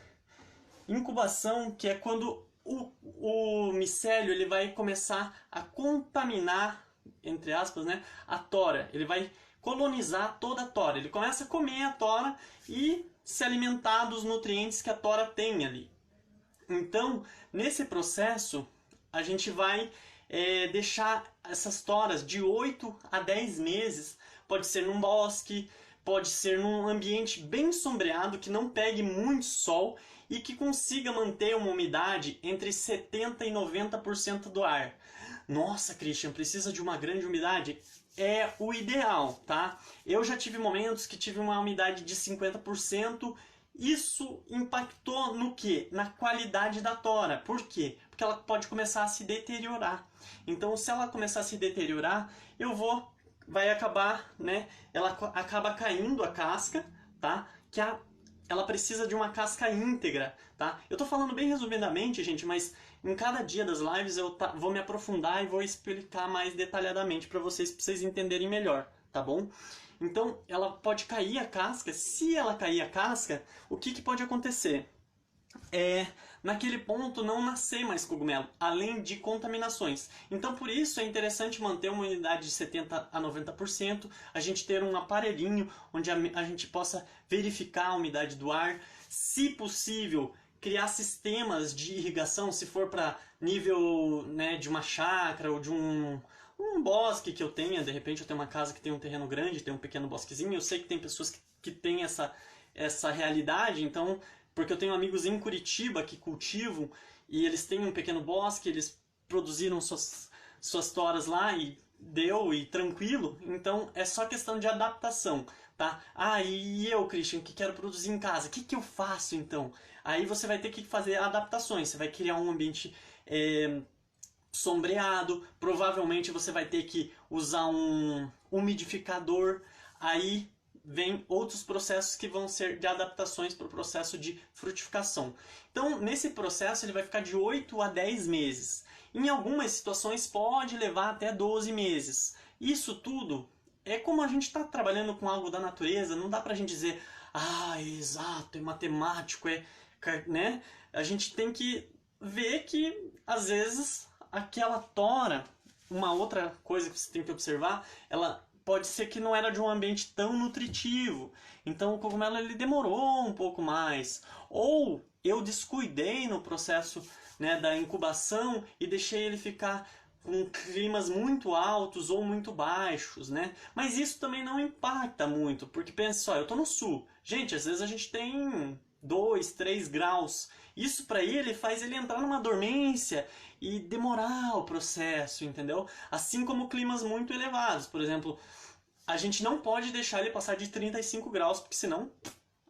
incubação, que é quando o micélio ele vai começar a contaminar entre aspas, né, a tora. Ele vai colonizar toda a tora. Ele começa a comer a tora e se alimentar dos nutrientes que a tora tem ali. Então, nesse processo, a gente vai deixar essas toras de 8 a 10 meses. Pode ser num bosque, pode ser num ambiente bem sombreado, que não pegue muito sol e que consiga manter uma umidade entre 70% e 90% do ar. Nossa, Christian, precisa de uma grande umidade? É o ideal, tá? Eu já tive momentos que tive uma umidade de 50%. Isso impactou no quê? Na qualidade da tora. Por quê? Porque ela pode começar a se deteriorar. Então, se ela começar a se deteriorar, vai acabar, né? Ela acaba caindo a casca, tá? Ela precisa de uma casca íntegra, tá? Eu tô falando bem resumidamente, gente, mas em cada dia das lives eu vou me aprofundar e vou explicar mais detalhadamente para vocês entenderem melhor, tá bom? Então, ela pode cair a casca. Se ela cair a casca, o que pode acontecer? Naquele ponto não nascer mais cogumelo, além de contaminações. Então, por isso é interessante manter uma umidade de 70% a 90%, a gente ter um aparelhinho onde a gente possa verificar a umidade do ar, se possível, criar sistemas de irrigação, se for para nível, né, de uma chácara ou de um bosque que eu tenha. De repente eu tenho uma casa que tem um terreno grande, tem um pequeno bosquezinho. Eu sei que tem pessoas que têm essa realidade, então, porque eu tenho amigos em Curitiba que cultivam e eles têm um pequeno bosque, eles produziram suas toras lá e tranquilo. Então é só questão de adaptação, tá? E eu, Christian, que quero produzir em casa, o que eu faço então? Aí você vai ter que fazer adaptações, você vai criar um ambiente sombreado, provavelmente você vai ter que usar um umidificador. Aí vem outros processos que vão ser de adaptações para o processo de frutificação. Então, nesse processo ele vai ficar de 8 a 10 meses. Em algumas situações pode levar até 12 meses. Isso tudo é como a gente está trabalhando com algo da natureza, não dá para a gente dizer, exato, é matemático, né? A gente tem que ver que, às vezes, aquela tora, uma outra coisa que você tem que observar, ela pode ser que não era de um ambiente tão nutritivo. Então o cogumelo ele demorou um pouco mais. Ou eu descuidei no processo, né, da incubação e deixei ele ficar com climas muito altos ou muito baixos, né? Mas isso também não impacta muito, porque pensa só, eu estou no sul. Gente, às vezes a gente tem 2, 3 graus. Isso para ele faz ele entrar numa dormência e demorar o processo, entendeu? Assim como climas muito elevados. Por exemplo, a gente não pode deixar ele passar de 35 graus, porque senão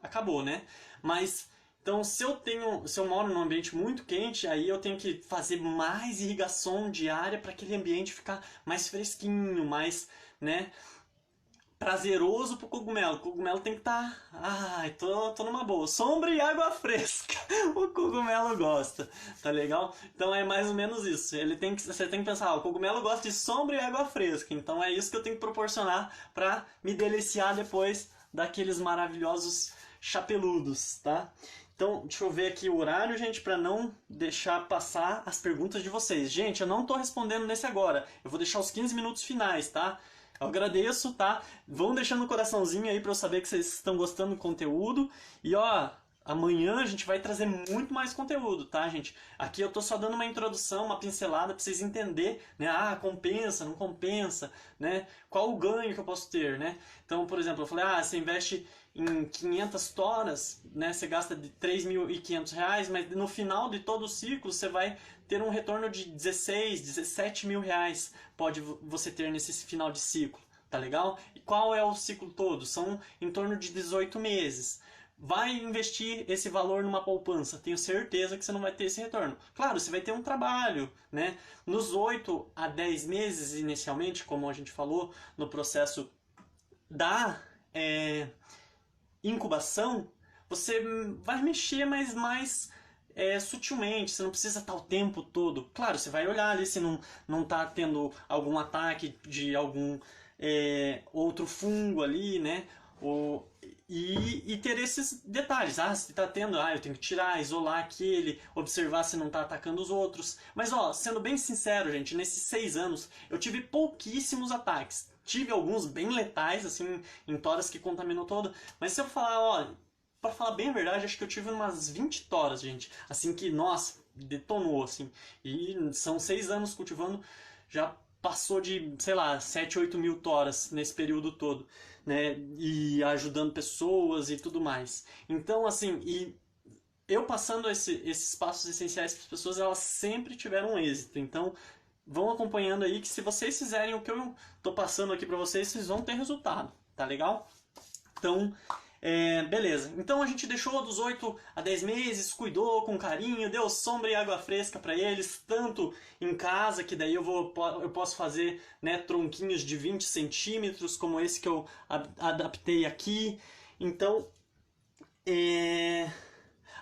acabou, né? Mas então, se eu moro num ambiente muito quente, aí eu tenho que fazer mais irrigação diária para aquele ambiente ficar mais fresquinho, mais, né, prazeroso pro cogumelo. O cogumelo tem que estar... tô numa boa. Sombra e água fresca. O cogumelo gosta. Tá legal? Então é mais ou menos isso. Você tem que pensar, o cogumelo gosta de sombra e água fresca. Então é isso que eu tenho que proporcionar para me deliciar depois daqueles maravilhosos chapeludos, tá? Então, deixa eu ver aqui o horário, gente, para não deixar passar as perguntas de vocês. Gente, eu não tô respondendo nesse agora. Eu vou deixar os 15 minutos finais, tá? Eu agradeço, tá? Vão deixando o coraçãozinho aí pra eu saber que vocês estão gostando do conteúdo. E ó, amanhã a gente vai trazer muito mais conteúdo, tá, gente? Aqui eu tô só dando uma introdução, uma pincelada pra vocês entenderem, né? compensa, não compensa, né? Qual o ganho que eu posso ter, né? Então, por exemplo, eu falei, você investe em 500 toras, né? Você gasta de R$3.500, mas no final de todo o ciclo você vai ter um retorno de 16, 17 mil reais pode você ter nesse final de ciclo, tá legal? E qual é o ciclo todo? São em torno de 18 meses. Vai investir esse valor numa poupança, tenho certeza que você não vai ter esse retorno. Claro, você vai ter um trabalho, né? Nos 8 a 10 meses inicialmente, como a gente falou no processo da incubação, você vai mexer, mas mais sutilmente, você não precisa estar o tempo todo. Claro, você vai olhar ali se não está tendo algum ataque de algum outro fungo ali, né? E ter esses detalhes. Ah, se tá tendo, eu tenho que tirar, isolar aquele, observar se não tá atacando os outros. Mas ó, sendo bem sincero, gente, nesses 6 anos eu tive pouquíssimos ataques. Tive alguns bem letais, assim, em toras que contaminou todo. Mas se eu falar, ó, pra falar bem a verdade, acho que eu tive umas 20 toras, gente. Assim que, nossa, detonou, assim. E são 6 anos cultivando, já passou de, sei lá, 7, 8 mil toras nesse período todo, né? E ajudando pessoas e tudo mais. Então, assim, e eu passando esses passos essenciais para as pessoas, elas sempre tiveram êxito. Então, vão acompanhando aí que se vocês fizerem o que eu tô passando aqui para vocês, vocês vão ter resultado, tá legal? Então, beleza. Então a gente deixou dos 8 a 10 meses, cuidou com carinho, deu sombra e água fresca para eles, tanto em casa, que daí eu posso fazer, né, tronquinhos de 20 centímetros, como esse que eu adaptei aqui. Então,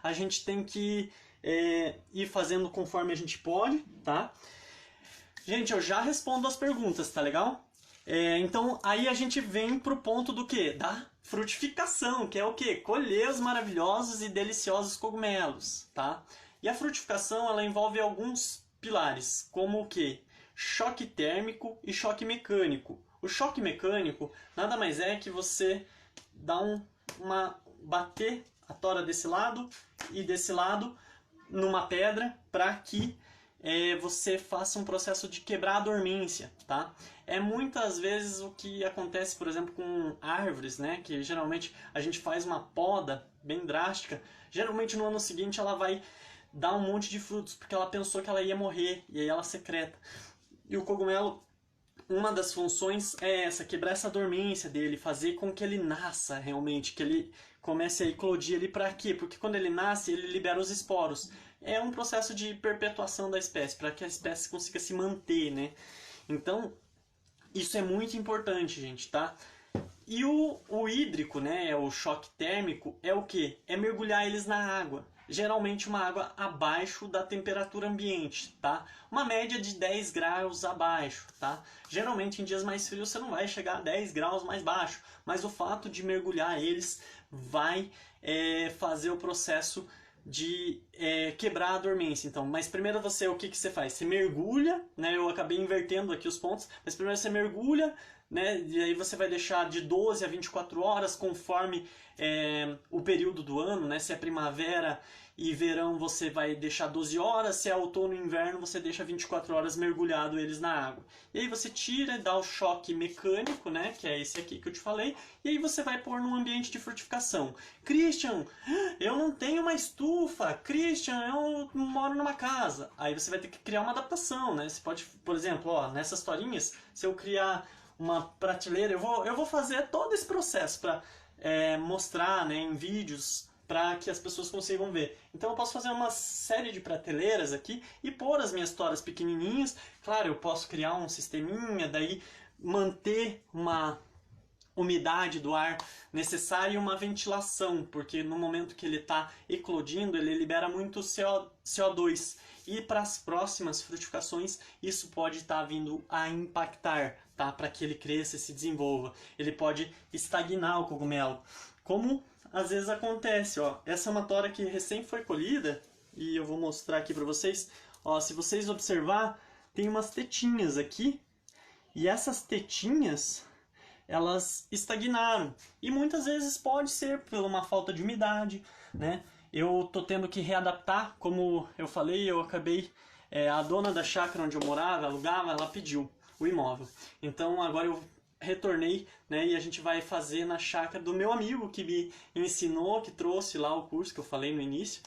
a gente tem que ir fazendo conforme a gente pode, tá? Gente, eu já respondo as perguntas, tá legal? Então, aí a gente vem pro ponto do quê? Da frutificação, que é o quê? Colher os maravilhosos e deliciosos cogumelos, tá? E a frutificação, ela envolve alguns pilares, como o quê? Choque térmico e choque mecânico. O choque mecânico nada mais é que você dá bater a tora desse lado e desse lado numa pedra para que você faça um processo de quebrar a dormência, tá? É muitas vezes o que acontece, por exemplo, com árvores, né? Que geralmente a gente faz uma poda bem drástica. Geralmente no ano seguinte ela vai dar um monte de frutos, porque ela pensou que ela ia morrer, e aí ela secreta. E o cogumelo, uma das funções é essa, quebrar essa dormência dele, fazer com que ele nasça realmente, que ele comece a eclodir ali. Para quê? Porque quando ele nasce, ele libera os esporos. É um processo de perpetuação da espécie, para que a espécie consiga se manter, né? Então, isso é muito importante, gente, tá? E o hídrico, né, o choque térmico, é o quê? É mergulhar eles na água. Geralmente uma água abaixo da temperatura ambiente, tá? Uma média de 10 graus abaixo, tá? Geralmente em dias mais frios você não vai chegar a 10 graus mais baixo, mas o fato de mergulhar eles vai fazer o processo de quebrar a dormência. Então, mas primeiro o que você faz? Você mergulha, né? Eu acabei invertendo aqui os pontos, mas primeiro você mergulha, né? E aí você vai deixar de 12 a 24 horas conforme o período do ano, né? Se é primavera e verão você vai deixar 12 horas, se é outono e inverno você deixa 24 horas mergulhado eles na água. E aí você tira e dá o choque mecânico, né? Que é esse aqui que eu te falei, e aí você vai pôr num ambiente de frutificação. Christian, eu não tenho uma estufa. Christian, eu moro numa casa. Aí você vai ter que criar uma adaptação, né? Você pode, por exemplo, ó, nessas torinhas, se eu criar uma prateleira, eu vou fazer todo esse processo para mostrar, né, em vídeos, para que as pessoas consigam ver. Então eu posso fazer uma série de prateleiras aqui e pôr as minhas toras pequenininhas. Claro, eu posso criar um sisteminha, daí manter uma umidade do ar necessária e uma ventilação, porque no momento que ele está eclodindo, ele libera muito CO2. E para as próximas frutificações, isso pode estar vindo a impactar, tá? Para que ele cresça e se desenvolva. Ele pode estagnar o cogumelo. Como às vezes acontece, ó. Essa é uma tora que recém foi colhida, e eu vou mostrar aqui para vocês. Ó, se vocês observar, tem umas tetinhas aqui, e essas tetinhas, elas estagnaram. E muitas vezes pode ser por uma falta de umidade, né? Eu tô tendo que readaptar, como eu falei, eu acabei... a dona da chácara onde eu morava, alugava, ela pediu o imóvel. Então agora eu retornei, né, e a gente vai fazer na chácara do meu amigo que me ensinou, que trouxe lá o curso que eu falei no início.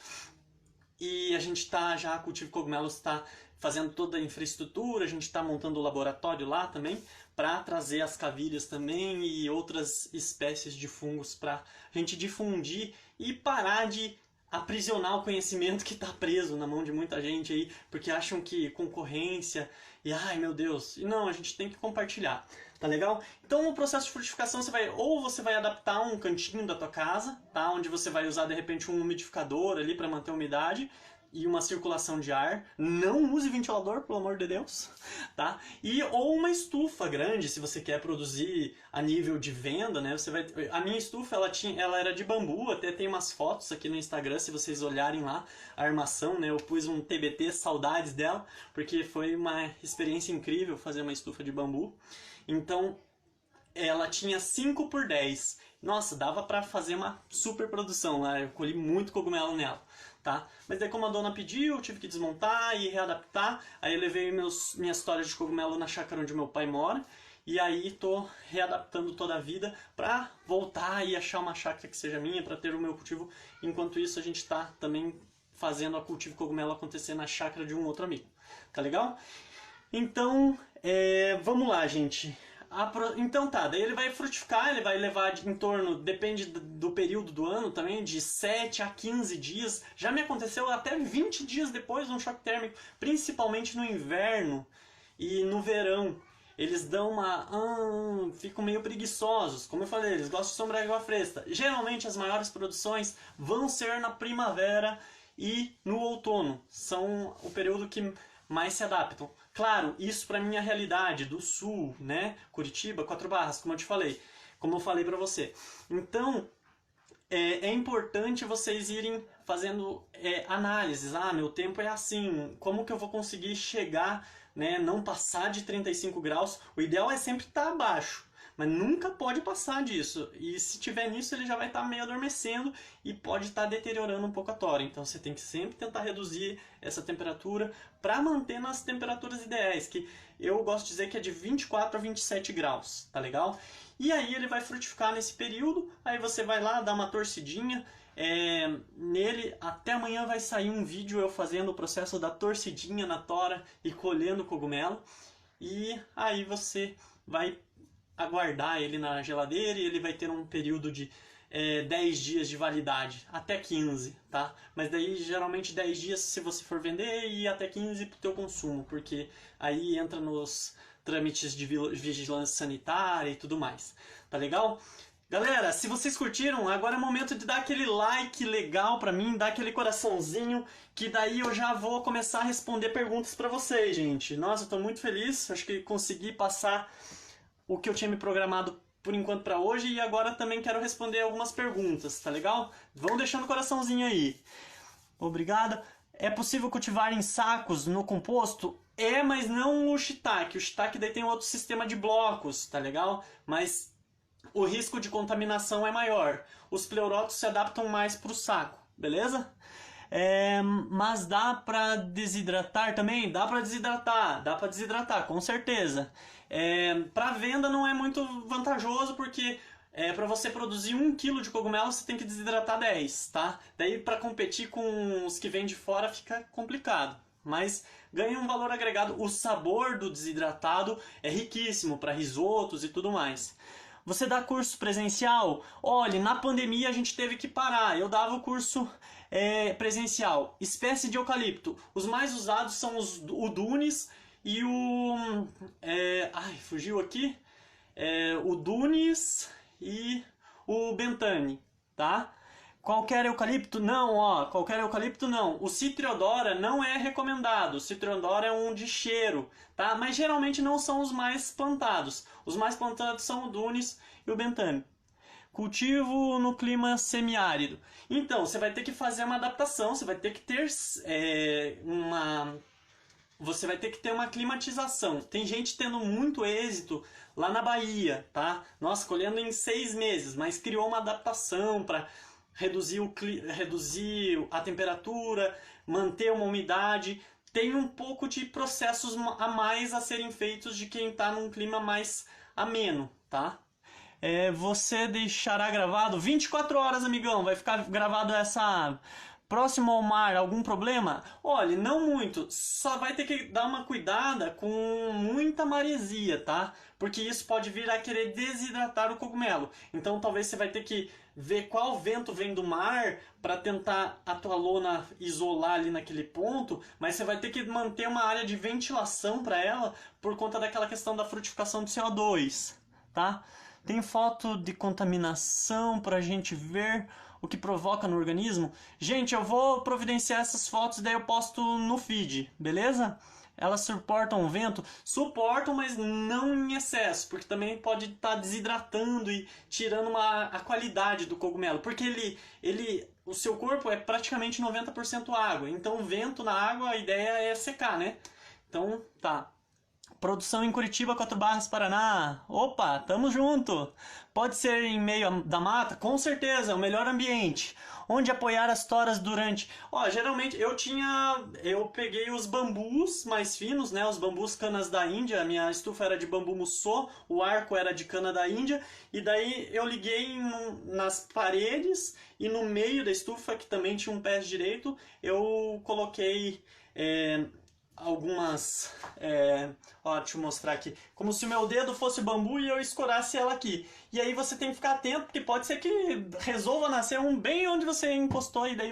E a gente está já, Cultivo Cogumelos está fazendo toda a infraestrutura, a gente está montando o laboratório lá também, para trazer as cavilhas também e outras espécies de fungos para a gente difundir e parar de aprisionar o conhecimento que está preso na mão de muita gente aí, porque acham que concorrência e ai meu Deus, e não, a gente tem que compartilhar, tá legal? Então no processo de frutificação você vai adaptar um cantinho da tua casa, tá? Onde você vai usar de repente um umidificador ali para manter a umidade, e uma circulação de ar. Não use ventilador, pelo amor de Deus, tá? Ou uma estufa grande, se você quer produzir a nível de venda, né? A minha estufa, ela era de bambu, até tem umas fotos aqui no Instagram, se vocês olharem lá a armação, né? Eu pus um TBT, saudades dela, porque foi uma experiência incrível fazer uma estufa de bambu. Então, ela tinha 5x10. Nossa, dava pra fazer uma super produção lá, eu colhi muito cogumelo nela. Tá? Mas daí como a dona pediu, eu tive que desmontar e readaptar. Aí eu levei minhas histórias de cogumelo na chácara onde meu pai mora. E aí tô readaptando toda a vida pra voltar e achar uma chácara que seja minha, pra ter o meu cultivo. Enquanto isso a gente tá também fazendo a cultivo cogumelo acontecer na chácara de um outro amigo. Tá legal? Então, vamos lá, gente. Então tá, daí ele vai frutificar, ele vai levar em torno, depende do período do ano também, de 7 a 15 dias. Já me aconteceu até 20 dias depois de um choque térmico, principalmente no inverno e no verão. Eles dão ficam meio preguiçosos, como eu falei, eles gostam de sombra e água fresca. Geralmente as maiores produções vão ser na primavera e no outono, são o período que mais se adaptam. Claro, isso para minha realidade do sul, né? Curitiba, 4 Barras, como eu falei para você. Então, é importante vocês irem fazendo análises. Meu tempo é assim, como que eu vou conseguir chegar, né? Não passar de 35 graus. O ideal é sempre estar abaixo, mas nunca pode passar disso. E se tiver nisso, ele já vai estar meio adormecendo e pode estar deteriorando um pouco a tora. Então você tem que sempre tentar reduzir essa temperatura para manter nas temperaturas ideais, que eu gosto de dizer que é de 24 a 27 graus, tá legal? E aí ele vai frutificar nesse período, aí você vai lá, dá uma torcidinha, nele. Até amanhã vai sair um vídeo eu fazendo o processo da torcidinha na tora e colhendo o cogumelo. E aí você vai aguardar ele na geladeira e ele vai ter um período de 10 dias de validade, até 15, tá? Mas daí geralmente 10 dias se você for vender e até 15 para o teu consumo, porque aí entra nos trâmites de vigilância sanitária e tudo mais, tá legal? Galera, se vocês curtiram, agora é o momento de dar aquele like legal pra mim, dar aquele coraçãozinho, que daí eu já vou começar a responder perguntas pra vocês, gente. Nossa, eu tô muito feliz, acho que consegui passar o que eu tinha me programado por enquanto para hoje e agora também quero responder algumas perguntas, tá legal? Vão deixando o coraçãozinho aí. Obrigado. É possível cultivar em sacos no composto? Mas não o shiitake. O shiitake daí tem outro sistema de blocos, tá legal? Mas o risco de contaminação é maior. Os pleuróticos se adaptam mais para o saco, beleza? Mas dá para desidratar também? Dá para desidratar, com certeza. Para venda não é muito vantajoso porque para você produzir 1 kg de cogumelo você tem que desidratar 10, tá? Daí para competir com os que vêm de fora fica complicado, mas ganha um valor agregado. O sabor do desidratado é riquíssimo para risotos e tudo mais. Você dá curso presencial? Olha, na pandemia a gente teve que parar. Eu dava o curso presencial. Espécie de eucalipto. Os mais usados são o Dunes e o... fugiu aqui. O Dunes e o Bentane, tá? Qualquer eucalipto? Não, qualquer eucalipto não. O Citriodora não é recomendado. O Citriodora é um de cheiro, tá? Mas geralmente não são os mais plantados. Os mais plantados são o Dunes e o Bentane. Cultivo no clima semiárido. Então, você vai ter que fazer uma adaptação, você vai ter que ter uma climatização. Tem gente tendo muito êxito lá na Bahia, tá? Nossa, colhendo em 6 meses, mas criou uma adaptação para reduzir a temperatura, manter uma umidade. Tem um pouco de processos a mais a serem feitos de quem está num clima mais ameno, tá? Você deixará gravado 24 horas, amigão. Vai ficar gravado essa... Próximo ao mar, algum problema? Olha, não muito. Só vai ter que dar uma cuidada com muita maresia, tá? Porque isso pode vir a querer desidratar o cogumelo. Então talvez você vai ter que ver qual vento vem do mar para tentar a tua lona isolar ali naquele ponto, mas você vai ter que manter uma área de ventilação para ela por conta daquela questão da frutificação do CO2, tá? Tem foto de contaminação pra gente ver o que provoca no organismo? Gente, eu vou providenciar essas fotos, daí eu posto no feed, beleza? Elas suportam o vento? Suportam, mas não em excesso, porque também pode estar desidratando e tirando a qualidade do cogumelo, porque o seu corpo é praticamente 90% água, então o vento na água, a ideia é secar, né? Então, tá. Produção em Curitiba, 4 Barras, Paraná. Opa, tamo junto. Pode ser em meio da mata? Com certeza, é o melhor ambiente. Onde apoiar as toras durante... Ó, geralmente eu peguei os bambus mais finos, né? Os bambus canas da Índia. A minha estufa era de bambu mussô, o arco era de cana da Índia. E daí eu liguei nas paredes e no meio da estufa, que também tinha um pé direito, eu coloquei... algumas, ó, deixa eu mostrar aqui, como se o meu dedo fosse bambu e eu escorasse ela aqui. E aí você tem que ficar atento, porque pode ser que resolva nascer um bem onde você encostou e daí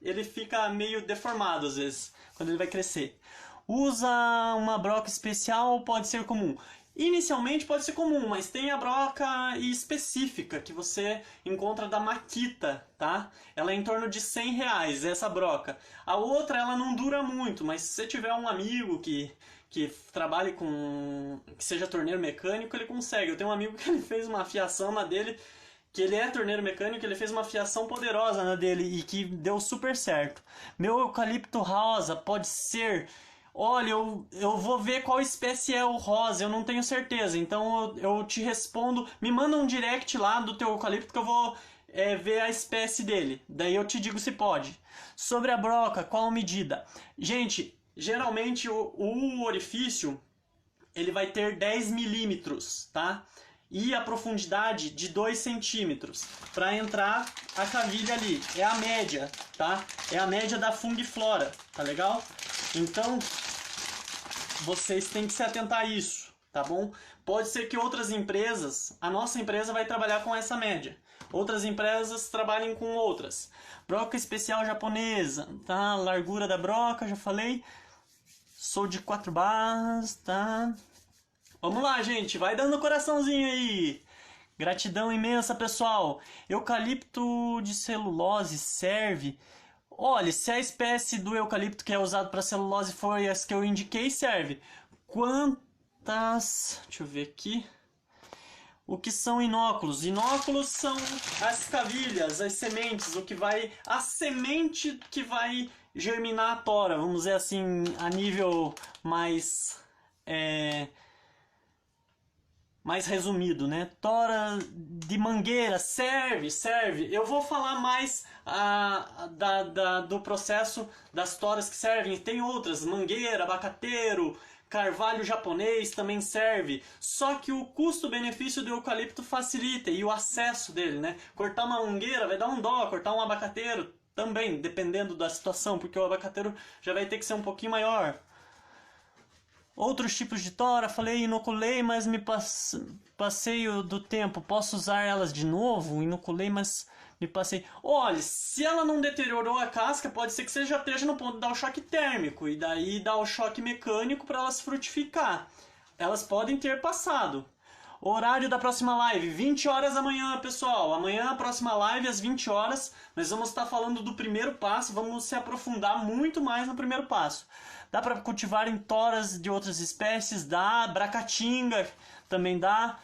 ele fica meio deformado às vezes, quando ele vai crescer. Usa uma broca especial ou pode ser comum? Inicialmente pode ser comum, mas tem a broca específica que você encontra da Makita, tá? Ela é em torno de R$100, essa broca. A outra ela não dura muito, mas se você tiver um amigo que trabalhe que seja torneiro mecânico, ele consegue. Eu tenho um amigo que ele fez uma fiação na dele, que ele é torneiro mecânico, ele fez uma fiação poderosa na dele e que deu super certo. Meu eucalipto rosa pode ser... Olha, eu vou ver qual espécie é o rosa, eu não tenho certeza. Então eu te respondo, me manda um direct lá do teu eucalipto que eu vou ver a espécie dele. Daí eu te digo se pode. Sobre a broca, qual medida? Gente, geralmente o orifício ele vai ter 10 milímetros, tá? E a profundidade de 2 centímetros para entrar a cavilha ali. É a média, tá? É a média da fungiflora, tá legal? Então, vocês têm que se atentar a isso, tá bom? Pode ser que outras empresas, a nossa empresa vai trabalhar com essa média. Outras empresas trabalhem com outras. Broca especial japonesa, tá? Largura da broca, já falei. Sou de 4 barras, tá? Vamos lá, gente, vai dando coraçãozinho aí. Gratidão imensa, pessoal. Eucalipto de celulose serve... Olha, se a espécie do eucalipto que é usado para celulose foi as que eu indiquei, serve. Quantas... Deixa eu ver aqui. O que são inóculos? Inóculos são as cavilhas, as sementes, a semente que vai germinar a tora, vamos dizer assim, a nível mais resumido, né? Tora de mangueira, serve. Eu vou falar mais do processo das toras que servem. Tem outras, mangueira, abacateiro, carvalho japonês também serve. Só que o custo-benefício do eucalipto facilita e o acesso dele, né? Cortar uma mangueira vai dar um dó, cortar um abacateiro também, dependendo da situação, porque o abacateiro já vai ter que ser um pouquinho maior. Outros tipos de tora, falei, inoculei, mas me passei do tempo. Posso usar elas de novo? Inoculei, mas me passei. Olha, se ela não deteriorou a casca, pode ser que você já esteja no ponto de dar o choque térmico. E daí dar o choque mecânico para elas frutificar. Elas podem ter passado. Horário da próxima live, 20 horas amanhã, pessoal. Amanhã, a próxima live, às 20 horas, nós vamos estar falando do primeiro passo. Vamos se aprofundar muito mais no primeiro passo. Dá para cultivar em toras de outras espécies? Dá. Bracatinga também dá.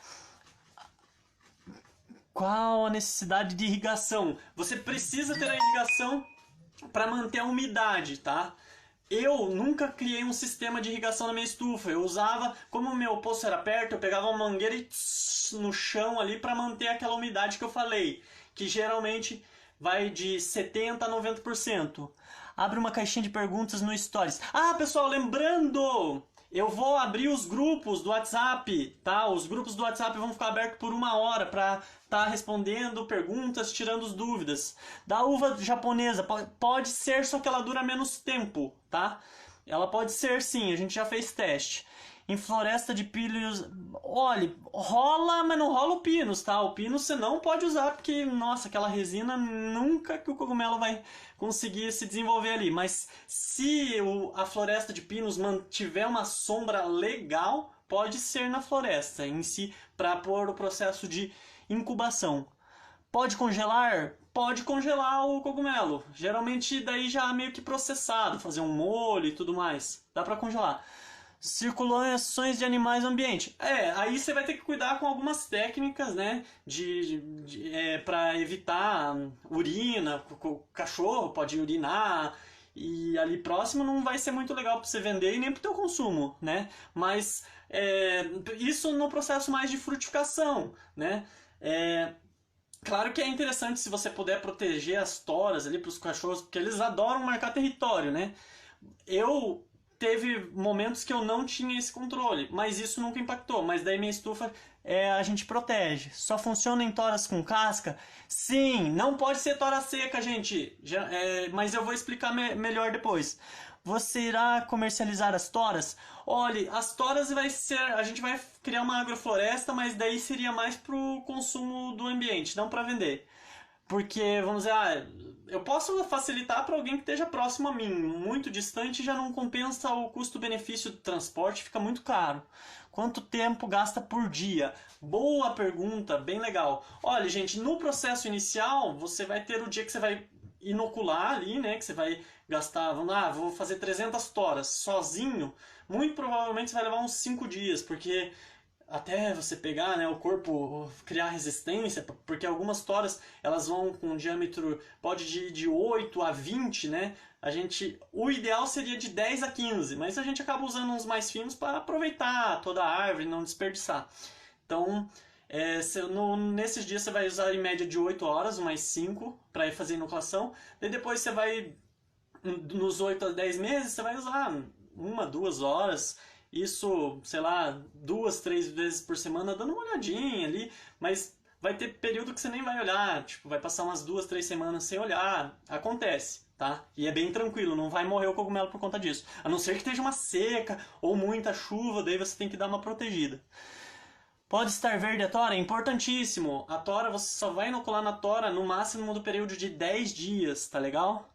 Qual a necessidade de irrigação? Você precisa ter a irrigação para manter a umidade, tá? Eu nunca criei um sistema de irrigação na minha estufa. Eu usava, como o meu poço era perto, eu pegava uma mangueira e no chão ali para manter aquela umidade que eu falei, que geralmente vai de 70% a 90%. Abre uma caixinha de perguntas no Stories. Ah, pessoal, lembrando, eu vou abrir os grupos do WhatsApp, tá? Os grupos do WhatsApp vão ficar abertos por 1 hora para estar respondendo perguntas, tirando as dúvidas. Da uva japonesa, pode ser, só que ela dura menos tempo, tá? Ela pode ser sim, a gente já fez teste. Em floresta de pinos, olha, rola, mas não rola o pinus, tá? O pinus você não pode usar porque, nossa, aquela resina nunca que o cogumelo vai conseguir se desenvolver ali. Mas se a floresta de pinos mantiver uma sombra legal, pode ser na floresta em si, para pôr o processo de incubação. Pode congelar? Pode congelar o cogumelo. Geralmente daí já meio que processado, fazer um molho e tudo mais. Dá para congelar. Circulações de animais no ambiente. Aí você vai ter que cuidar com algumas técnicas, né? Para evitar urina, o cachorro pode urinar. E ali próximo não vai ser muito legal para você vender e nem para o teu consumo, né? Mas isso no processo mais de frutificação, né? Claro que é interessante se você puder proteger as toras ali para os cachorros, porque eles adoram marcar território, né? Teve momentos que eu não tinha esse controle, mas isso nunca impactou. Mas daí minha estufa a gente protege. Só funciona em toras com casca? Sim, não pode ser tora seca, gente. Mas eu vou explicar melhor depois. Você irá comercializar as toras? Olha, as toras a gente vai criar uma agrofloresta, mas daí seria mais para o consumo do ambiente, não para vender. Porque, vamos dizer, eu posso facilitar para alguém que esteja próximo a mim. Muito distante já não compensa o custo-benefício do transporte, fica muito caro. Quanto tempo gasta por dia? Boa pergunta, bem legal. Olha, gente, no processo inicial, você vai ter o dia que você vai inocular ali, né? Que você vai gastar, vou fazer 300 toras sozinho. Muito provavelmente você vai levar uns 5 dias, porque até você pegar, né, o corpo criar resistência, porque algumas toras elas vão com um diâmetro, pode ir de 8 a 20, né? O ideal seria de 10 a 15, mas a gente acaba usando uns mais finos para aproveitar toda a árvore e não desperdiçar. Então, nesses dias você vai usar em média de 8 horas, mais 5, para ir fazer inoculação. Daí depois você vai, nos 8 a 10 meses, você vai usar 1, 2 horas. Isso, sei lá, 2, 3 vezes por semana, dando uma olhadinha ali, mas vai ter período que você nem vai olhar, tipo, vai passar umas 2, 3 semanas sem olhar, acontece, tá? E é bem tranquilo, não vai morrer o cogumelo por conta disso. A não ser que esteja uma seca ou muita chuva, daí você tem que dar uma protegida. Pode estar verde a tora? É importantíssimo. A tora, você só vai inocular na tora no máximo do período de 10 dias, tá legal?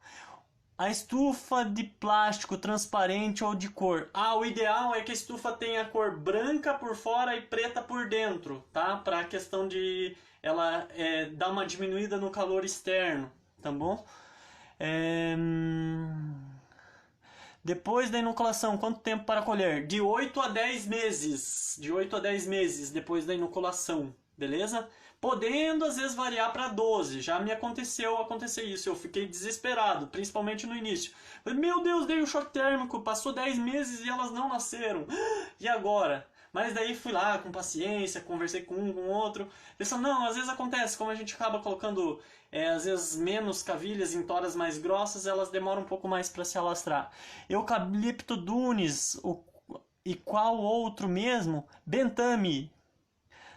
A estufa de plástico transparente ou de cor? O ideal é que a estufa tenha cor branca por fora e preta por dentro, tá? Para a questão de ela dar uma diminuída no calor externo, tá bom? Depois da inoculação, quanto tempo para colher? De 8 a 10 meses. De 8 a 10 meses depois da inoculação, beleza? Podendo às vezes variar para 12. Já me aconteceu acontecer isso. Eu fiquei desesperado, principalmente no início. Meu Deus, dei um choque térmico, passou 10 meses e elas não nasceram. E agora? Mas daí fui lá com paciência, conversei com um, com o outro. Eles falaram, não, às vezes acontece, como a gente acaba colocando às vezes menos cavilhas em toras mais grossas, elas demoram um pouco mais para se alastrar. Eucalipto dunes, e qual outro mesmo? Bentame.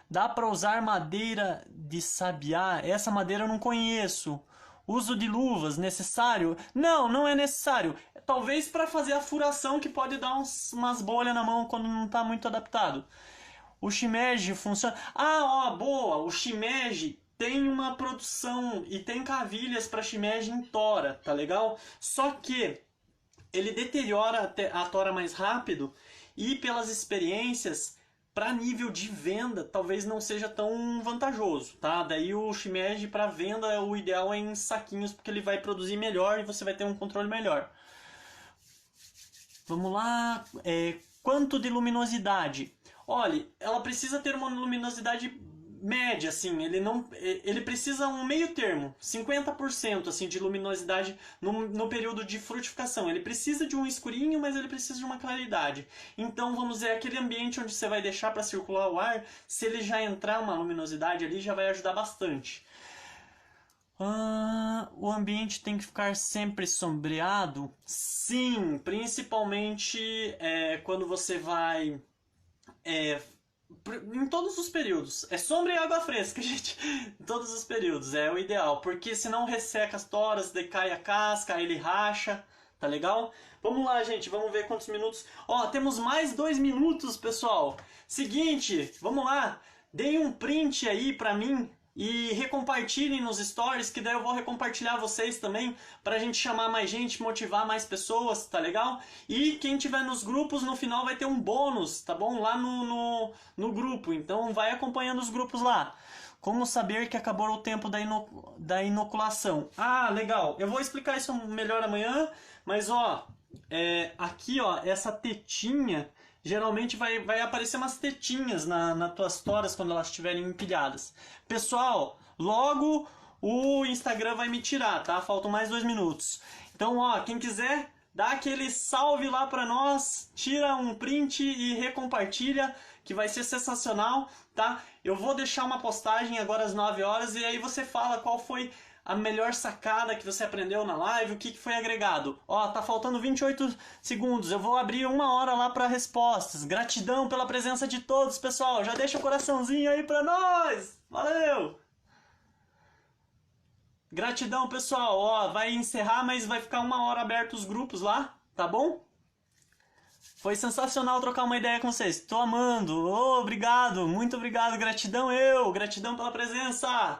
Dá para usar madeira de sabiá? Essa madeira eu não conheço. Uso de luvas, necessário? Não, não é necessário. Talvez para fazer a furação que pode dar umas bolhas na mão quando não está muito adaptado. O shimeji funciona... boa! O shimeji tem uma produção e tem cavilhas para shimeji em tora, tá legal? Só que ele deteriora a tora mais rápido e pelas experiências... Para nível de venda, talvez não seja tão vantajoso, tá? Daí o shimeji para venda, o ideal é em saquinhos, porque ele vai produzir melhor e você vai ter um controle melhor. Vamos lá. Quanto de luminosidade? Olha, ela precisa ter uma luminosidade média, assim. Ele precisa um meio termo, 50% assim, de luminosidade no período de frutificação. Ele precisa de um escurinho, mas ele precisa de uma claridade. Então, vamos dizer, aquele ambiente onde você vai deixar para circular o ar, se ele já entrar uma luminosidade ali, já vai ajudar bastante. O ambiente tem que ficar sempre sombreado? Sim, principalmente quando você vai... em todos os períodos. É sombra e água fresca, gente. Em todos os períodos, é o ideal. Porque senão resseca as toras, decai a casca, aí ele racha. Tá legal? Vamos lá, gente. Vamos ver quantos minutos. Temos mais 2 minutos, pessoal. Seguinte, vamos lá. Deem um print aí pra mim E recompartilhem nos stories, que daí eu vou recompartilhar vocês também, pra gente chamar mais gente, motivar mais pessoas, tá legal? E quem tiver nos grupos, no final vai ter um bônus, tá bom? Lá no grupo, então vai acompanhando os grupos lá. Como saber que acabou o tempo da inoculação? Ah, legal. Eu vou explicar isso melhor amanhã, mas ó, aqui ó, essa tetinha, geralmente vai aparecer umas tetinhas nas tuas toras quando elas estiverem empilhadas. Pessoal, logo o Instagram vai me tirar, tá? Faltam mais 2 minutos. Então, ó, quem quiser, dá aquele salve lá pra nós, tira um print e recompartilha, que vai ser sensacional, tá? Eu vou deixar uma postagem agora às 9 horas e aí você fala qual foi a melhor sacada que você aprendeu na live, o que foi agregado. Ó, tá faltando 28 segundos, eu vou abrir 1 hora lá para respostas. Gratidão pela presença de todos, pessoal. Já deixa o coraçãozinho aí pra nós. Valeu! Gratidão, pessoal. Ó, vai encerrar, mas vai ficar 1 hora aberto os grupos lá, tá bom? Foi sensacional trocar uma ideia com vocês. Tô amando. Oh, obrigado, muito obrigado. Gratidão eu. Gratidão pela presença.